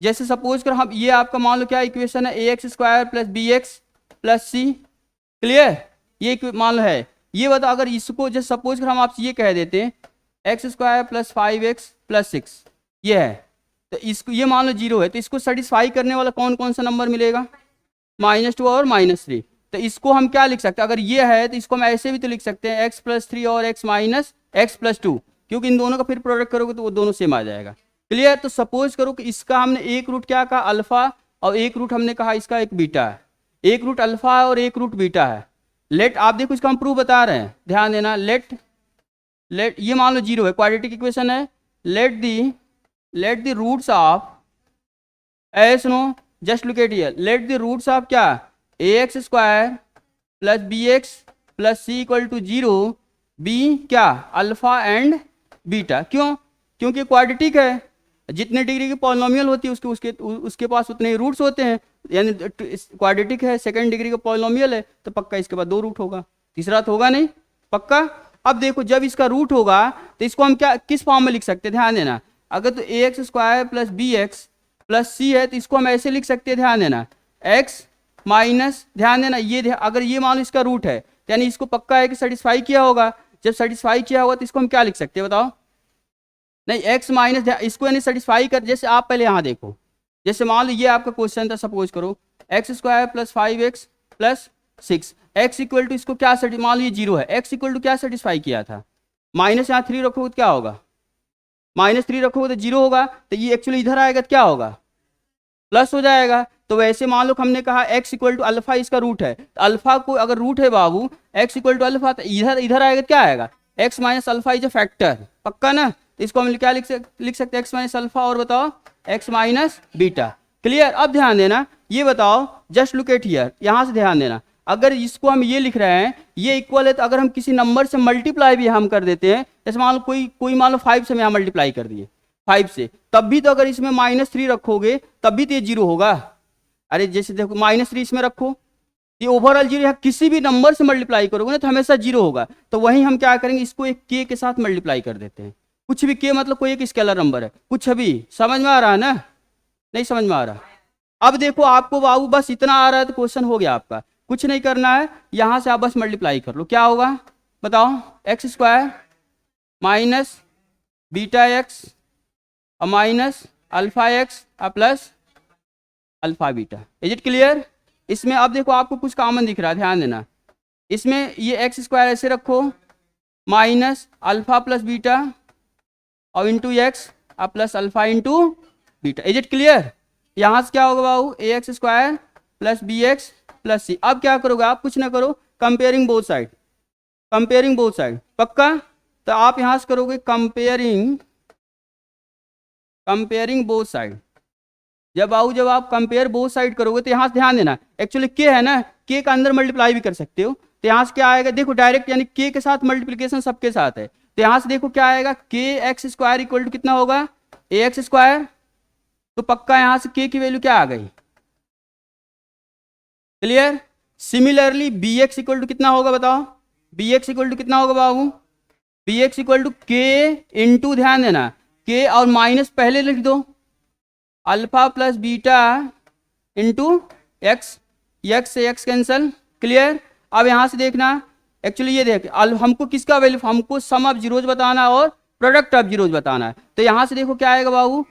जैसे सपोज करो हम, ये आपका मान लो क्या इक्वेशन है, a x square plus B x plus c. Clear, ये मान लो है, ये बताओ अगर इसको जैसे सपोज करो हम आपसे ये कह देते हैं x square plus 5x plus 6, ये है, तो इसको ये मान लो 0 है, तो इसको सेटिस्फाई करने वाला कौन कौन सा नंबर मिलेगा, -2 और -3। तो इसको हम क्या लिख सकते हैं, अगर ये है तो इसको हम ऐसे भी तो लिख सकते हैं x प्लस 3 और x माइनस x प्लस 2, क्योंकि इन दोनों का फिर प्रोडक्ट करोगे तो वो दोनों सेम आ जाएगा। क्लियर, तो सपोज करो कि इसका हमने एक रूट क्या कहा, अल्फा, और एक रूट हमने कहा इसका एक बीटा है, एक रूट अल्फा है और एक रूट बीटा है। लेट, आप देखो इसका हम प्रूफ बता रहे हैं, ध्यान देना, लेट ये मान लो 0 है, क्वाड्रेटिक इक्वेशन है, लेट द रूट्स ऑफ, ऐसे no, just look at here, let the roots of क्या, a x square plus B x plus c equal to 0 be क्या, अल्फा एंड बीटा। क्यों, क्योंकि क्वाड्रेटिक है, जितने डिग्री की polynomial होती है उसके पास उतने ही रूट्स होते हैं, यानी क्वाड्रेटिक है, सेकंड डिग्री का पॉलिनोमियल है, तो पक्का इसके बाद 2 रूट होगा, तीसरा तो होगा नहीं, पक्का। अब देखो जब इसका रूट होगा तो इसको हम क्या, किस फॉर्म में लिख सकते हैं, ध्यान देना, अगर तो a x square plus B x plus c है तो इसको हम ऐसे लिख सकते हैं, ध्यान देना, एक्स माइनस, ध्यान देना, ये अगर ये मान लो इसका रूट है, यानी इसको पक्का है कि सेटिस्फाई किया होगा। जब सेटिस्फाई किया होगा तो इसको हम क्या लिख सकते हैं बताओ, नहीं एक्स माइनस, इसको यानी सेटिस्फाई कर, जैसे आप पहले यहाँ देखो, जैसे मान लो ये आपका क्वेश्चन था, सपोज करो x square plus 5x plus 6, X equal to इसको क्या मान लो ये 0 है, एक्स इक्वल टू क्या सेटिस्फाई किया था, माइनस यहाँ 3 रखोगे तो क्या होगा, -3 रखोगे तो 0 होगा, तो ये एक्चुअली इधर आएगा तो क्या होगा, प्लस हो जाएगा। तो वैसे मान लो हमने कहा x इक्वल टू अल्फा इसका रूट है, तो अल्फा को अगर रूट है बाबू x इक्वल टू अल्फा, तो इधर आएगा क्या आएगा, x minus alpha is a factor, पक्का ना। तो इसको हम क्या लिख सकते हैं, x माइनस अल्फा, और बताओ x माइनस बीटा। क्लियर, अब ध्यान देना, ये बताओ, जस्ट लुक एट हियर, यहाँ से ध्यान देना, अगर इसको हम ये लिख रहे हैं, ये इक्वल है, तो अगर हम किसी नंबर से मल्टीप्लाई भी हम कर देते हैं, जैसे मान लो कोई मान लो 5 से हम यहाँ मल्टीप्लाई कर दिए 5 से, तब भी तो अगर इसमें -3 रखोगे तब भी तो ये 0 होगा। अरे जैसे देखो -3 इसमें रखो, ये ओवरऑल 0, किसी भी नंबर से मल्टीप्लाई करोगे ना तो हमेशा 0 होगा। तो वहीं हम क्या करेंगे, इसको एक k के साथ मल्टीप्लाई कर देते हैं, कुछ भी k मतलब कोई एक स्केलर नंबर है, कुछ भी समझ में आ रहा है ना, नहीं समझ में आ रहा। अब देखो आपको बाबू बस इतना आ रहा है तो क्वेश्चन हो गया आपका, कुछ नहीं करना है, यहां से आप बस मल्टीप्लाई कर लो, क्या होगा बताओ, x square minus beta x और minus alpha x plus alpha beta. Is it clear. इसमें अब देखो आपको कुछ कॉमन दिख रहा है, ध्यान देना, इसमें ये एक्स स्क्वायर ऐसे रखो, माइनस अल्फा प्लस बीटा और into x plus alpha into beta. Is it clear. यहाँ से क्या होगा बाबू, ए x square plus B x plus c. अब क्या करोगे आप, कुछ ना करो, comparing both side, comparing both side, पक्का। तो आप यहाँ से करोगे कंपेयरिंग बोथ साइड। जब आप कंपेयर बोथ साइड करोगे तो यहाँ से ध्यान देना, एक्चुअली के है ना, के का अंदर मल्टीप्लाई भी कर सकते हो, तो यहाँ से क्या आएगा, देखो डायरेक्ट, यानी के के साथ मल्टीप्लीकेशन सबके साथ है, तो यहाँ से देखो क्या आएगा, के एक्स स्क्वायर इक्वल टू कितना होगा, ए एक्स स्क्वायर, तो पक्का यहाँ से के की वैल्यू क्या आ गई, clear. Similarly B X equal to कितना होगा बताओ, बी एक्स इक्वल टू कितना होगा बाबू, बी एक्स इक्वल टू के इंटू, ध्यान देना, के और माइनस पहले लिख दो, alpha plus beta into X, X से एक्स कैंसल, क्लियर। अब यहाँ से देखना, एक्चुअली ये देख, हमको किसका वैल्यू, हमको सम ऑफ जीरोज बताना और प्रोडक्ट ऑफ जीरोज बताना है। तो यहाँ से देखो क्या आएगा बाबू,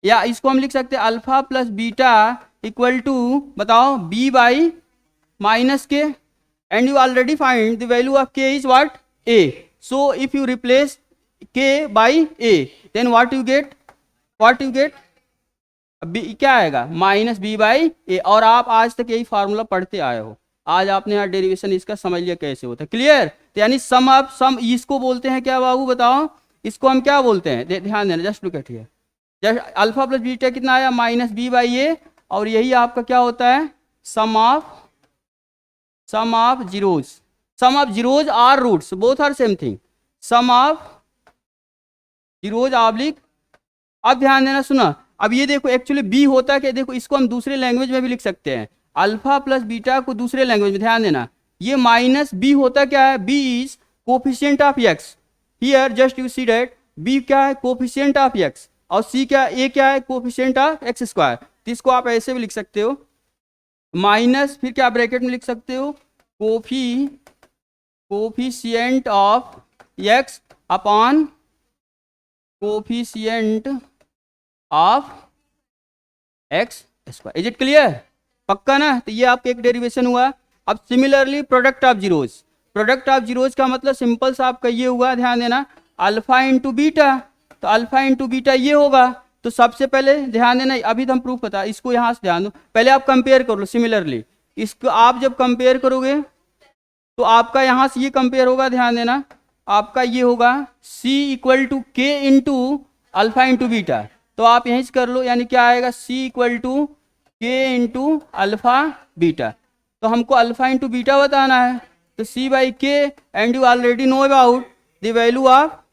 या इसको हम लिख सकते हैं alpha plus beta equal to बताओ b by minus k, and you already find the value of k is what a, so if you replace k by a then what you get b क्या आएगा minus B by ए। और आप आज तक यही formula पढ़ते आए हो, आज आपने यहाँ डेरिवेशन इसका समझ लिया कैसे होता है, क्लियर। तो यानी सम इसको बोलते हैं क्या बाबू बताओ, इसको हम क्या बोलते हैं, ध्यान देना, just look at here, just alpha plus beta कितना आया माइनस बी बाई ए, और यही आपका क्या होता है sum of zeros are roots, both are same thing, sum of zeros oblique. अब ध्यान देना, सुना, अब ये देखो एक्चुअली बी होता है कि देखो इसको हम दूसरे लैंग्वेज में भी लिख सकते हैं, अल्फा प्लस बीटा को दूसरे लैंग्वेज में, ध्यान देना, ये माइनस बी होता क्या है, B is coefficient of X, here just you see that B क्या है कोफिशिएंट ऑफ एक्स, और सी क्या है, ए क्या है कोफिशिएंट ऑफ एक्स स्क्वायर। तो इसको आप ऐसे भी लिख सकते हो माइनस, फिर क्या ब्रैकेट में लिख सकते हो coefficient of x upon coefficient of x square. Is it clear, पक्का ना। तो ये आपका एक डेरिवेशन हुआ। अब सिमिलरली प्रोडक्ट ऑफ जीरोज का मतलब सिंपल सा आपका ये हुआ, ध्यान देना, अल्फा इंटू बीटा, तो अल्फा इंटू बीटा ये होगा। तो सबसे पहले ध्यान देना, अभी तो हम प्रूफ बता, इसको यहाँ से ध्यान दो, पहले आप कंपेयर कर लो सिमिलरली, इसको आप जब कंपेयर करोगे तो आपका यहाँ से ये कंपेयर होगा, ध्यान देना, आपका ये होगा c इक्वल टू के इंटू अल्फा इंटू बीटा, तो आप यहीं से कर लो, यानी क्या आएगा c इक्वल टू के इंटू अल्फा बीटा। तो हमको अल्फा इंटू बीटा बताना है, तो c by k, and you already know about the value of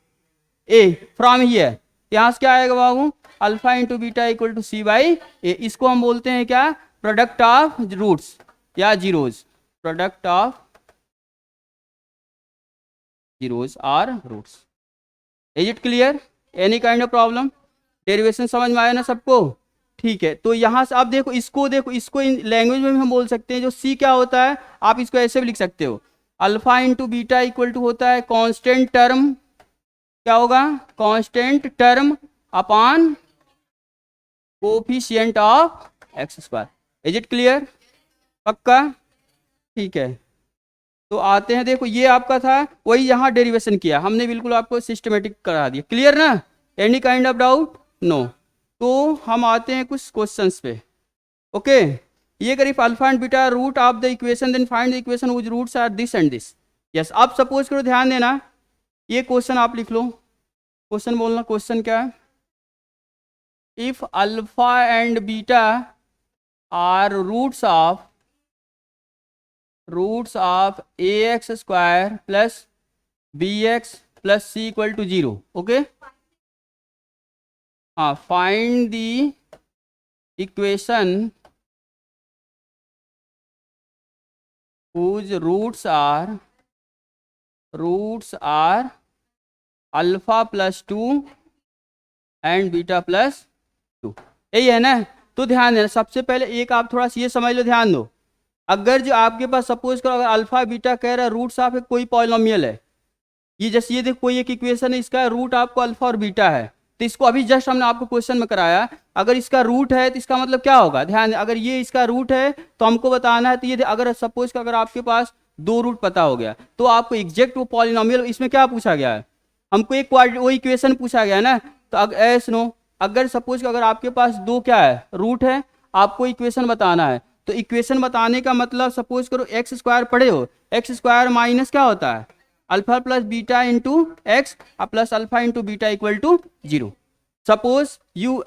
a from here, यहाँ से क्या आएगा बाबू, alpha into beta equal to c by a. इसको हम बोलते हैं क्या, प्रोडक्ट ऑफ रूट्स या zeros, product of zeros are roots. Is it clear, any kind of problem, derivation समझ में आया ना सबको, ठीक है। तो यहाँ से आप देखो इसको इन लैंग्वेज में भी हम बोल सकते हैं, जो सी क्या होता है आप इसको ऐसे भी लिख सकते हो, alpha into beta equal to होता है कांस्टेंट टर्म, क्या होगा constant term upon coefficient of x square. Is it clear, पक्का, ठीक है। तो आते हैं, देखो ये आपका था, वही यहाँ डेरिवेशन किया हमने, बिल्कुल आपको सिस्टमेटिक करा दिया, क्लियर ना, any kind of doubt, no. तो हम आते हैं कुछ क्वेश्चंस पे, ओके। ये अगर if alpha and beta root of the equation then find the equation which roots are this and this. Yes, आप सपोज करो, ध्यान देना, ये क्वेश्चन आप लिख लो, क्वेश्चन बोलना, क्वेश्चन क्या है, if alpha and beta are roots of a x square plus B x plus c equal to 0, okay. हाँ, find the equation whose roots are alpha plus 2 and beta plus 2, यही है ना। तो ध्यान देना, सबसे पहले एक आप थोड़ा सा ये समझ लो, ध्यान दो, अगर जो आपके पास सपोज करो अगर अल्फा बीटा कह रहा है रूट्स ऑफ कोई पॉलिनोमियल है, ये जैसे ये देखो कोई एक इक्वेशन है, इसका रूट आपको अल्फा और बीटा है, तो इसको अभी जस्ट हमने आपको क्वेश्चन में कराया, अगर इसका रूट है तो इसका मतलब क्या होगा, ध्यान, अगर ये इसका रूट है तो हमको बताना है, तो ये अगर सपोज का अगर आपके पास 2 रूट पता हो गया तो आपको एग्जैक्ट वो पॉलिनोमियल, इसमें क्या पूछा गया है, हमको एक वो इक्वेशन पूछा गया है ना। तो अगर सपोज अगर आपके पास 2 क्या है रूट है, आपको इक्वेशन बताना है, तो इक्वेशन बताने का मतलब सपोज करो एक्स स्क्वायर पढ़े हो, एक्स स्क्वायर माइनस क्या होता है alpha plus beta into x plus alpha into beta equal to 0। Suppose you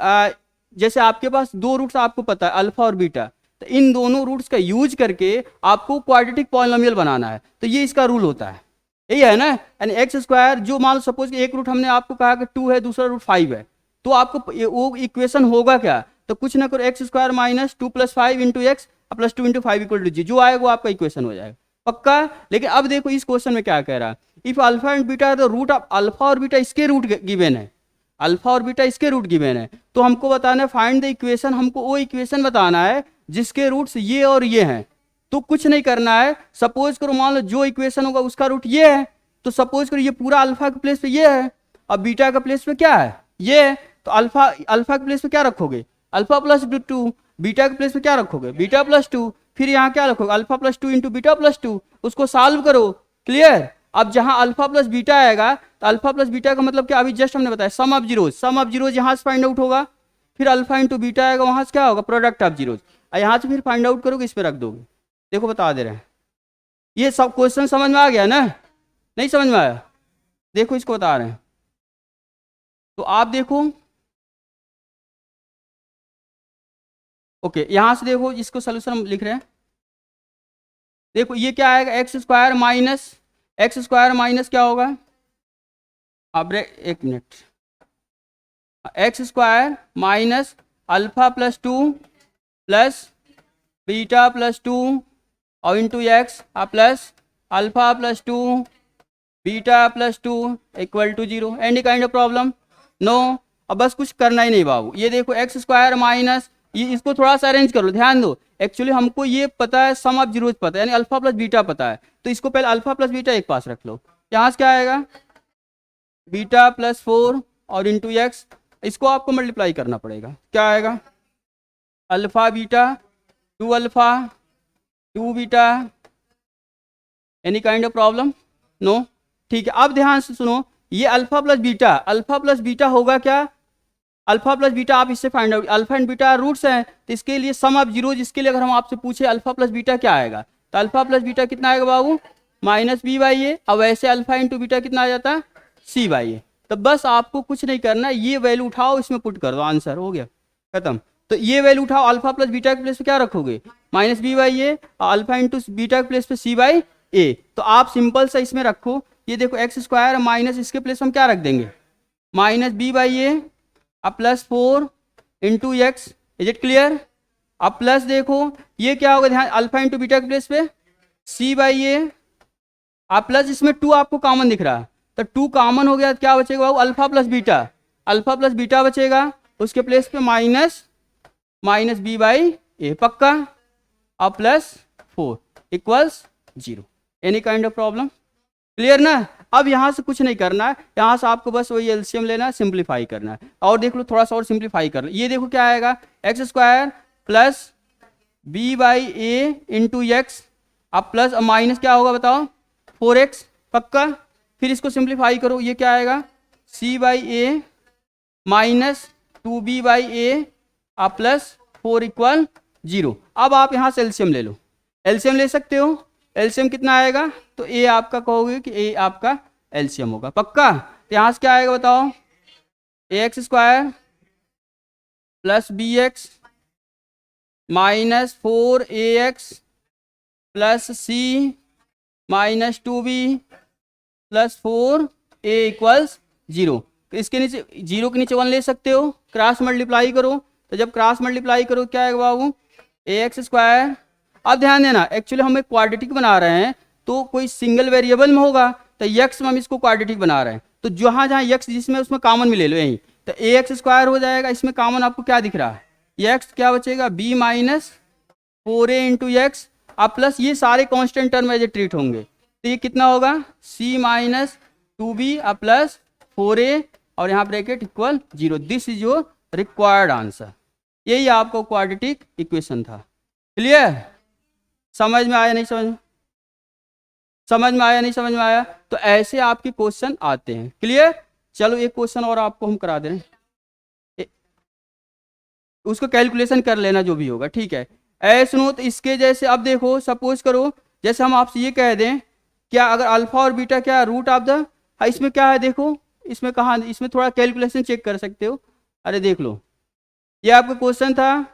जैसे आपके पास 2 रूट्स आपको पता है अल्फा और बीटा, तो इन दोनों रूट्स का यूज करके आपको क्वाड्रेटिक पॉलिनोमियल बनाना है, तो ये इसका रूल होता है, यही है ना। यानी एक्स स्क्वायर जो मान लो सपोज एक रूट हमने आपको कहा कि 2 है, दूसरा रूट 5 है, तो आपको वो इक्वेशन होगा क्या, तो कुछ ना करो x square minus 2 plus 5 into x plus 2 into 5 equal to 0, जो आएगा वो आपका इक्वेशन हो जाएगा, पक्का। लेकिन अब देखो इस क्वेश्चन में क्या कह रहा है, if alpha and beta the root of alpha और बीटा इसके रूट गिवन है, अल्फा और बीटा इसके रूट गिवन है, तो हमको बताना है फाइंड द इक्वेशन, हमको वो इक्वेशन बताना है जिसके रूट्स ये और ये हैं। तो कुछ नहीं करना है, सपोज करो मान लो जो इक्वेशन होगा उसका रूट ये है, तो सपोज करो ये पूरा अल्फा के प्लेस पे ये है, अब बीटा का प्लेस पे क्या है ये, तो अल्फा, अल्फा के प्लेस पे क्या रखोगे, अल्फा प्लस 2, बीटा के प्लेस पे क्या रखोगे, बीटा प्लस 2, फिर यहाँ क्या रखोगे, alpha plus 2 into beta plus 2, उसको सॉल्व करो। क्लियर। अब जहां अल्फा प्लस बीटा आएगा तो अल्फा प्लस बीटा का मतलब क्या, अभी जस्ट हमने बताया sum of zeros, sum of zeros यहाँ से फाइंड आउट होगा, फिर अल्फा इंटू बीटा आएगा, वहां से क्या होगा, प्रोडक्ट ऑफ जीरोज, यहाँ से फिर फाइंड आउट करोगे, इसमें रख दोगे। देखो बता दे रहे हैं, ये सब क्वेश्चन समझ में आ गया ना, नहीं समझ में आया, देखो इसको बता रहे हैं, तो आप देखो, ओके यहां से देखो इसको सोल्यूशन हम लिख रहे हैं। देखो ये क्या आएगा, एक्स स्क्वायर माइनस क्या होगा, अब एक minute, X square minus alpha plus 2 plus beta plus 2 और into x plus alpha plus 2 beta plus 2 equal to 0। Any kind of problem, no. अब बस कुछ करना ही नहीं बाबू, ये देखो एक्स स्क्वायर माइनस, ये इसको थोड़ा सा अरेंज कर लो, ध्यान दो, एक्चुअली हमको ये पता है, सम ऑफ जीरोज पता है, यानी अल्फा प्लस बीटा पता है, तो इसको पहले अल्फा प्लस बीटा एक पास रख लो, यहाँ से क्या आएगा, बीटा प्लस 4 और इंटू एक्स, इसको आपको मल्टीप्लाई करना पड़ेगा, क्या आएगा, alpha beta 2 alpha 2 beta. Any kind of problem, no. ठीक है, अब ध्यान से सुनो, ये अल्फा प्लस बीटा होगा क्या, अल्फा प्लस बीटा आप इससे find out, alpha and beta roots हैं, तो इसके लिए सम ऑफ जीरोज, इसके लिए अगर हम आपसे पूछे अल्फा प्लस बीटा क्या आएगा, तो अल्फा प्लस बीटा कितना आएगा बाबू, माइनस बी बाई ए, और वैसे अल्फा इंटू बीटा कितना आ जाता है, सी बाई ए। तो बस आपको कुछ नहीं करना, ये वैल्यू उठाओ, इसमें पुट कर दो, आंसर हो गया खत्म। तो ये वैल्यू उठाओ, अल्फा प्लस बीटा के प्लेस पे क्या रखोगे, माइनस बी बाई ए, और अल्फा इंटू बीटा के प्लेस पे सी बाई ए, तो आप सिंपल सा इसमें रखो, ये देखो एक्स स्क्वायर माइनस इसके प्लेस हम क्या रख देंगे, माइनस बी बाई ए अब plus 4 into x, is it clear. अब प्लस देखो ये क्या होगा, ध्यान, अल्फा इंटू बीटा के प्लेस पे सी बाई ए, अब प्लस इसमें 2 आपको कॉमन दिख रहा है, तो 2 कॉमन हो गया, क्या बचेगा बाबू, अल्फा प्लस बीटा बचेगा, उसके प्लेस पे माइनस बी बाई ए, पक्का, अब plus 4 equals 0। Any kind of problem, clear ना। अब यहाँ से कुछ नहीं करना है, यहाँ से आपको बस वही एलसीएम लेना है, सिंप्लीफाई करना है, और देख लो थोड़ा सा और सिंप्लीफाई कर लो, ये देखो क्या आएगा, x square plus B by A into X, अब प्लस माइनस क्या होगा बताओ, 4x, पक्का, फिर इसको सिंप्लीफाई करो, ये क्या आएगा, c by a minus 2b by a अब प्लस 4 इक्वल 0। अब आप यहाँ से एलसीएम ले लो, एलसीएम ले सकते हो, एलसीएम कितना आएगा, तो ए आपका कहोगे कि ए आपका एलसीएम होगा, पक्का। तो यहाँ से क्या आएगा बताओ, a x square plus B x minus 4ax plus c minus 2b plus 4a equals 0। तो इसके नीचे 0 के नीचे 1 ले सकते हो, क्रॉस मल्टीप्लाई करो, तो जब क्रॉस मल्टीप्लाई करो क्या आएगा बाबू, ए एक्स स्क्वायर। अब ध्यान देना, एक्चुअली हम एक क्वाड्रेटिक बना रहे हैं, तो कोई सिंगल वेरिएबल में होगा, तो यक्स में हम इसको क्वाड्रेटिक बना रहे हैं, तो जहाँ जहाँ यक्स जिसमें उसमें कॉमन में ले लो यहीं, तो ए एक्स स्क्वायर हो जाएगा, इसमें कॉमन आपको क्या दिख रहा है, एक्स क्या बचेगा, B minus 4a into X, अब प्लस ये सारे कांस्टेंट टर्म एज ट्रीट होंगे, तो ये कितना होगा, c माइनस 2b अब प्लस 4a और यहाँ bracket equal 0। This is your required answer, यही आपको क्वाड्रेटिक इक्वेशन था। क्लियर, समझ में आया नहीं समझ में, समझ में आया नहीं समझ में आया, तो ऐसे आपके क्वेश्चन आते हैं। क्लियर, चलो एक क्वेश्चन और आपको हम करा दे रहे हैं, उसको कैलकुलेशन कर लेना जो भी होगा, ठीक है। ऐसे सुनो, तो इसके जैसे अब देखो, सपोज करो जैसे हम आपसे ये कह दें, क्या अगर अल्फा और बीटा क्या रूट ऑफ द, इसमें क्या है देखो, इसमें कहाँ, इसमें थोड़ा कैलकुलेशन चेक कर सकते हो। अरे देख लो, ये आपका क्वेश्चन था,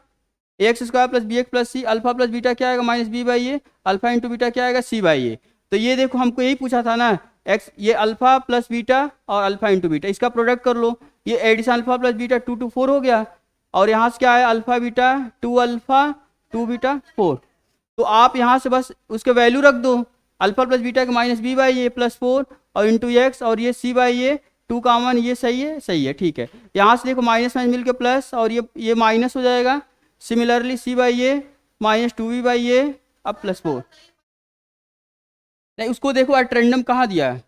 A x square plus B x plus C, alpha plus beta क्या आएगा, minus B by A, alpha into beta क्या आएगा, सी बाई ए। तो ये देखो हमको यही पूछा था ना, एक्स, ये अल्फा प्लस बीटा और अल्फा इंटू बीटा, इसका प्रोडक्ट कर लो, ये addition alpha plus beta 2 to 4 हो गया, और यहाँ से क्या है, अल्फा बीटा 2 अल्फा 2 बीटा 4। तो आप यहाँ से बस उसके वैल्यू रख दो, अल्फा प्लस बीटा का minus B by A plus 4 और इंटू एक्स, और ये सी बाई ए 2 कॉमन, ये सही है, सही है, ठीक है। यहाँ से देखो माइनस माइनस मिल के प्लस, और ये माइनस हो जाएगा, similarly c by a minus 2b by a अब प्लस 4। नहीं उसको देखो एट रैंडम कहाँ दिया है,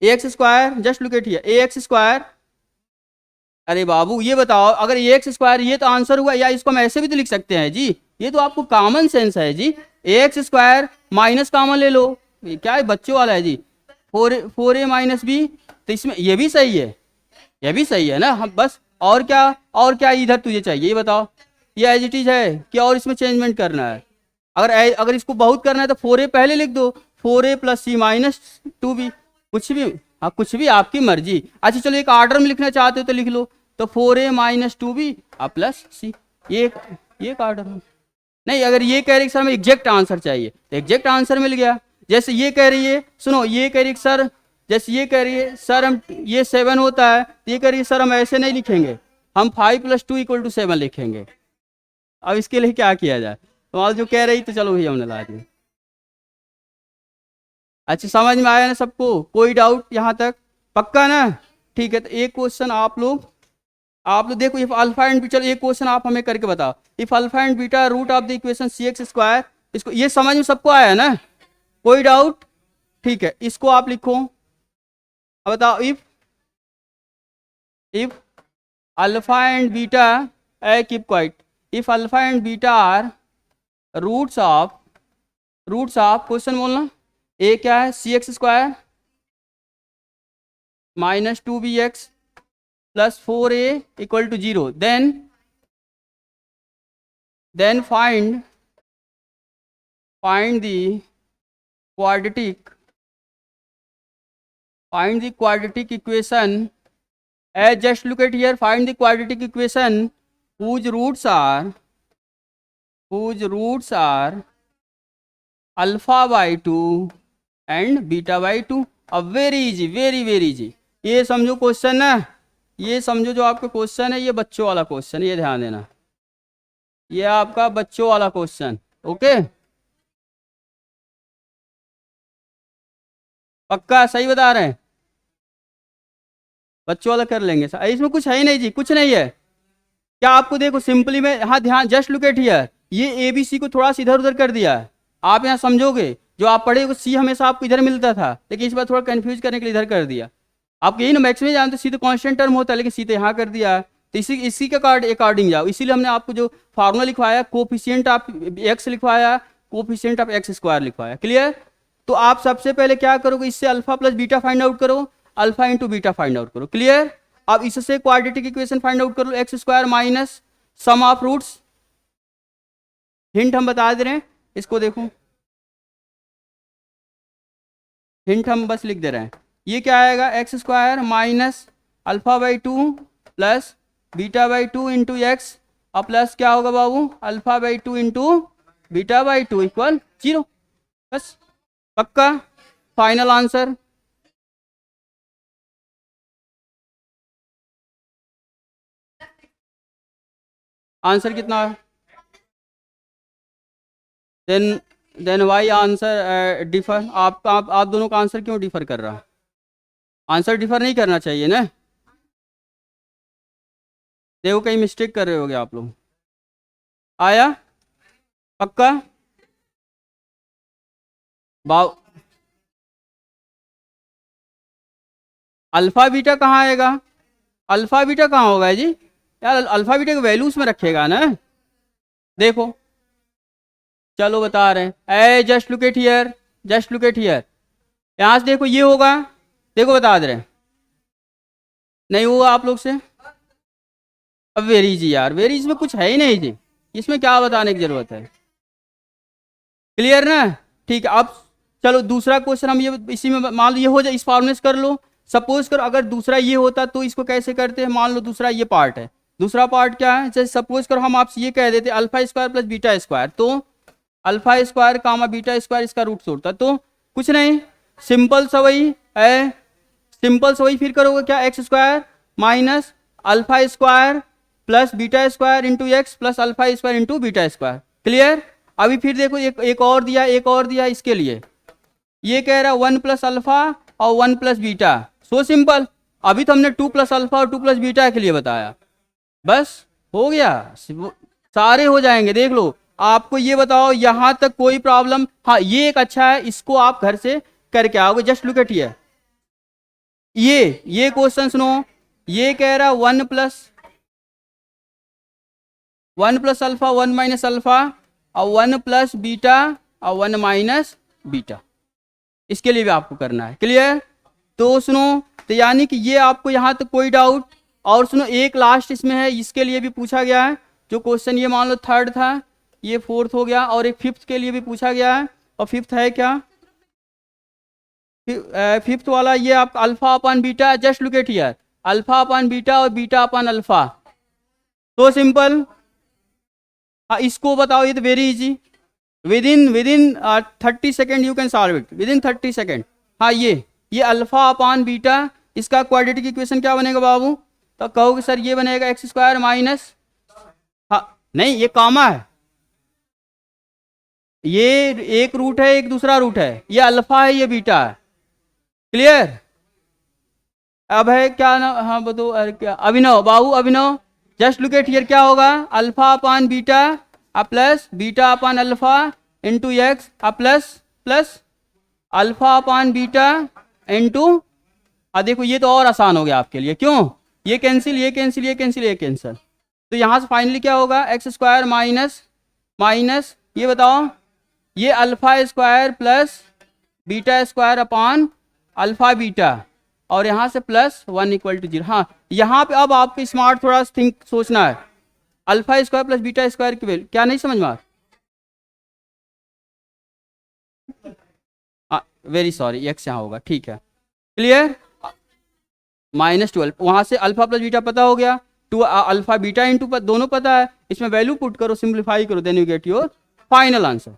a x square, just look at here, a x square. अरे बाबू ये बताओ, अगर ए एक्स स्क्वायर ये तो आंसर हुआ, या इसको हम ऐसे भी तो लिख सकते हैं जी, ये तो आपको कॉमन सेंस है जी। ए एक्स स्क्वायर माइनस कॉमन ले लो, ये क्या है बच्चों वाला है जी, फोर ए माइनस बी, तो इसमें ये भी सही है, ये भी सही है ना। हम बस और क्या, और क्या इधर तुझे चाहिए ये बताओ, ये एज इट इज है कि और इसमें चेंजमेंट करना है? अगर इसको बहुत करना है तो फोर ए पहले लिख दो, four A plus c minus to be, कुछ भी, हाँ कुछ भी आपकी मर्जी। अच्छा चलो एक ऑर्डर में लिखना चाहते हो तो लिख लो, तो four A minus to be plus सी, ये एक ऑर्डर में। नहीं अगर ये कह रही है सर हमें एग्जैक्ट आंसर चाहिए तो एग्जैक्ट आंसर मिल गया। जैसे ये कह रही है, सुनो ये कह रही है सर, जैसे ये कह रही है सर हम ये 7 होता है, तो ये कह रही है सर हम ऐसे नहीं लिखेंगे, हम 5 + 2 = 7 लिखेंगे। अब इसके लिए क्या किया जाए, तो आज जो कह रही तो चलो भैया हमने ला दिया। अच्छा समझ में आया ना सबको, कोई डाउट यहाँ तक, पक्का ना? ठीक है, तो एक क्वेश्चन आप लोग देखो, इफ अल्फा एंड बीटा, एक क्वेश्चन आप हमें करके बताओ, if alpha and beta root of the equation C x square, इसको ये समझ में सबको आया ना, कोई डाउट? ठीक है, इसको आप लिखो, अब बताओ if alpha and beta keep quite, if alpha and beta are roots of question बोलना, ए क्या है, c x square minus 2bx plus 4a = 0, then find the quadratic equation, as just look at here, find the quadratic equation whose roots are alpha by 2 and beta by 2। अब very easy, very easy, ये समझो question ना, ये समझो जो आपका question है, ये बच्चों वाला क्वेश्चन, ये ध्यान देना, ये आपका बच्चों वाला क्वेश्चन, ओके? पक्का सही बता रहे हैं? बच्चों वाला कर लेंगे सर, इसमें कुछ है ही नहीं जी, कुछ नहीं है। क्या आपको देखो सिंपली में, हाँ ध्यान, जस्ट लुक एट हियर, ये ए बी सी को थोड़ा सा इधर उधर कर दिया है, आप यहाँ समझोगे, जो आप पढ़े वो सी हमेशा आपको इधर मिलता था, लेकिन इस बार थोड़ा कंफ्यूज करने के लिए इधर कर दिया। आप यही ना मैथ्स में जानते, सी तो कांस्टेंट टर्म होता है, लेकिन सी तो यहाँ कर दिया है, तो इसी के अकॉर्डिंग जाओ, इसीलिए हमने आपको जो फार्मूला लिखवाया, कोफिशिएंट ऑफ एक्स लिखवाया, कोफिशिएंट ऑफ एक्स स्क्वायर लिखवाया, क्लियर? तो आप सबसे पहले क्या करोगे, इससे alpha plus beta find out करो, alpha into beta find out करो, क्लियर? अब इससे क्वाड्रेटिक इक्वेशन फाइंड आउट करो, x square minus sum of roots, hint हम बता दे रहे हैं, इसको देखो, हिंट हम बस लिख दे रहे हैं, ये क्या आएगा, x square minus alpha by 2 plus beta by 2 into x, और प्लस क्या होगा बाबू, alpha by 2 into beta by 2 = 0। बस, पक्का? Final answer? आंसर कितना है? देन वाई आंसर डिफर, आप दोनों का आंसर क्यों डिफर कर रहा है? आंसर डिफर नहीं करना चाहिए ना, देखो कहीं मिस्टेक कर रहे होगे आप लोग। आया? पक्का? बाव अल्फा बीटा कहाँ आएगा, अल्फा बीटा कहाँ होगा जी यार, अल्फा बीटा के वैल्यूज में रखेगा ना, देखो चलो बता रहे हैं, a just look at here, just look at here, यहाँ से देखो ये होगा, देखो बता दे रहे हैं, नहीं हुआ आप लोग से? अब वेरी जी यार, वेरी इसमें कुछ है ही नहीं जी, इसमें क्या बताने की जरूरत है, क्लियर ना? ठीक है, अब चलो दूसरा क्वेश्चन हम ये इसी में मान लो ये हो जाए, इस फॉर्मूले से कर लो, सपोज करो अगर दूसरा ये होता तो इसको कैसे करते हैं, मान लो दूसरा ये पार्ट है, दूसरा पार्ट क्या है, जैसे सपोज करो हम आपसे ये कह देते alpha square plus beta square, तो अल्फा स्क्वायर कामा बीटा स्क्वायर इसका रूट तोड़ता, तो कुछ नहीं, सिंपल सा वही है, सिंपल सा वही, फिर करोगे क्या, x square minus alpha square plus beta square into x plus alpha square into beta square, clear? अभी फिर देखो एक और दिया इसके लिए, ये कह रहा है 1 + अल्फा और 1 + बीटा, सो सिंपल, अभी तो हमने 2 + अल्फा और 2 + बीटा के लिए बताया, बस हो गया, सारे हो जाएंगे, देख लो। आपको ये बताओ यहां तक कोई प्रॉब्लम? हाँ ये एक अच्छा है, इसको आप घर से करके आओगे, जस्ट लुक एट हियर, ये क्वेश्चन सुनो, ये कह रहा 1 प्लस अल्फा 1 माइनस अल्फा और 1 प्लस बीटा और 1 माइनस बीटा, इसके लिए भी आपको करना है। क्लियर? तो सुनो, तो यानी कि ये आपको यहाँ तक कोई डाउट? और सुनो, एक लास्ट इसमें है, इसके लिए भी पूछा गया है जो क्वेश्चन, ये मान लो थर्ड था, ये फोर्थ हो गया, और एक फिफ्थ के लिए भी पूछा गया है। और फिफ्थ है क्या? फिफ्थ वाला ये आप alpha upon beta, just look at here, alpha upon beta और बीटा अपन अल्फा, तो सिंपल। हाँ, इसको बताओ, ये तो very easy, within 30 second you can solve it, within 30 second. हाँ, ये अल्फा अपान बीटा, इसका क्वाड्रेटिक इक्वेशन क्या बनेगा बाबू? तो कहोगे सर ये बनेगा एक्स स्क्वायर माइनस, हाँ नहीं, ये कामा है, ये एक रूट है, एक दूसरा रूट है, ये अल्फा है, ये बीटा है। क्लियर? अब है क्या ना, हाँ बताओ, अरे क्या अभिनव, बाबू अभिनव, जस्ट लुक एट हियर, क्या होगा? अल्फा अपान बीटा प्लस बीटा अपान alpha into x plus alpha अपान बीटा इंटू, देखो ये तो और आसान हो गया आपके लिए, क्यों? ये कैंसिल, ये कैंसिल, ये कैंसिल, ये कैंसिल, तो यहाँ से फाइनली क्या होगा? एक्स स्क्वायर माइनस ये बताओ, ये alpha square plus beta square upon alpha beta, और यहाँ से प्लस 1 इक्वल टू 0। हाँ, यहाँ पे अब आपको स्मार्ट थोड़ा थिंक सोचना है, alpha square plus beta square की वैल्यू क्या नहीं समझ में आ? वेरी सॉरी, एक्स यहाँ होगा, ठीक है। क्लियर? -12, वहां से अल्फा प्लस बीटा पता हो गया, टू अल्फा बीटा इंटू दोनों पता है, इसमें वैल्यू पुट करो, सिंप्लीफाई करो, then you get your final answer.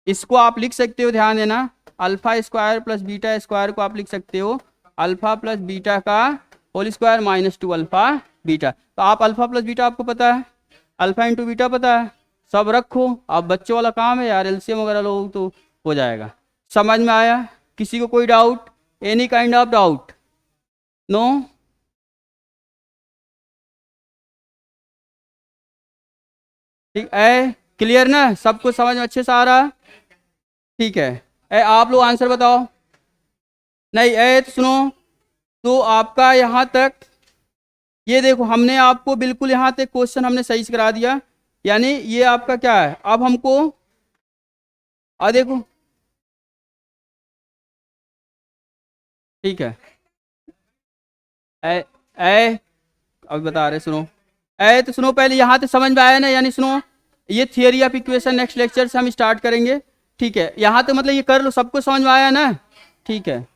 इसको आप लिख सकते हो, ध्यान देना, alpha square plus beta square को आप लिख सकते हो अल्फा प्लस बीटा का होल स्क्वायर -2 अल्फा बीटा। तो आप अल्फा प्लस बीटा आपको पता है, अल्फा इंटू बीटा पता है, सब रखो। अब बच्चों वाला काम है यार, एलसीएम वगैरह लोग तो हो जाएगा। समझ में आया? किसी को कोई doubt, any kind of doubt? No? ठीक है, क्लियर ना, सबको समझ में अच्छे से आ रहा? ठीक है, आप लोग आंसर बताओ। नहीं, तो सुनो, तो आपका यहाँ तक, ये देखो हमने आपको बिल्कुल यहाँ तक क्वेश्चन हमने सही से करा दिया, यानी ये आपका क्या है, अब हमको देखो, ठीक है, अब बता रहे, सुनो, तो सुनो, पहले यहाँ तक समझ में आया ना, यानी सुनो, ये theory of equation next lecture से हम स्टार्ट करेंगे, ठीक है। यहाँ तक मतलब ये कर लो, सबको समझ में आया ना? ठीक है।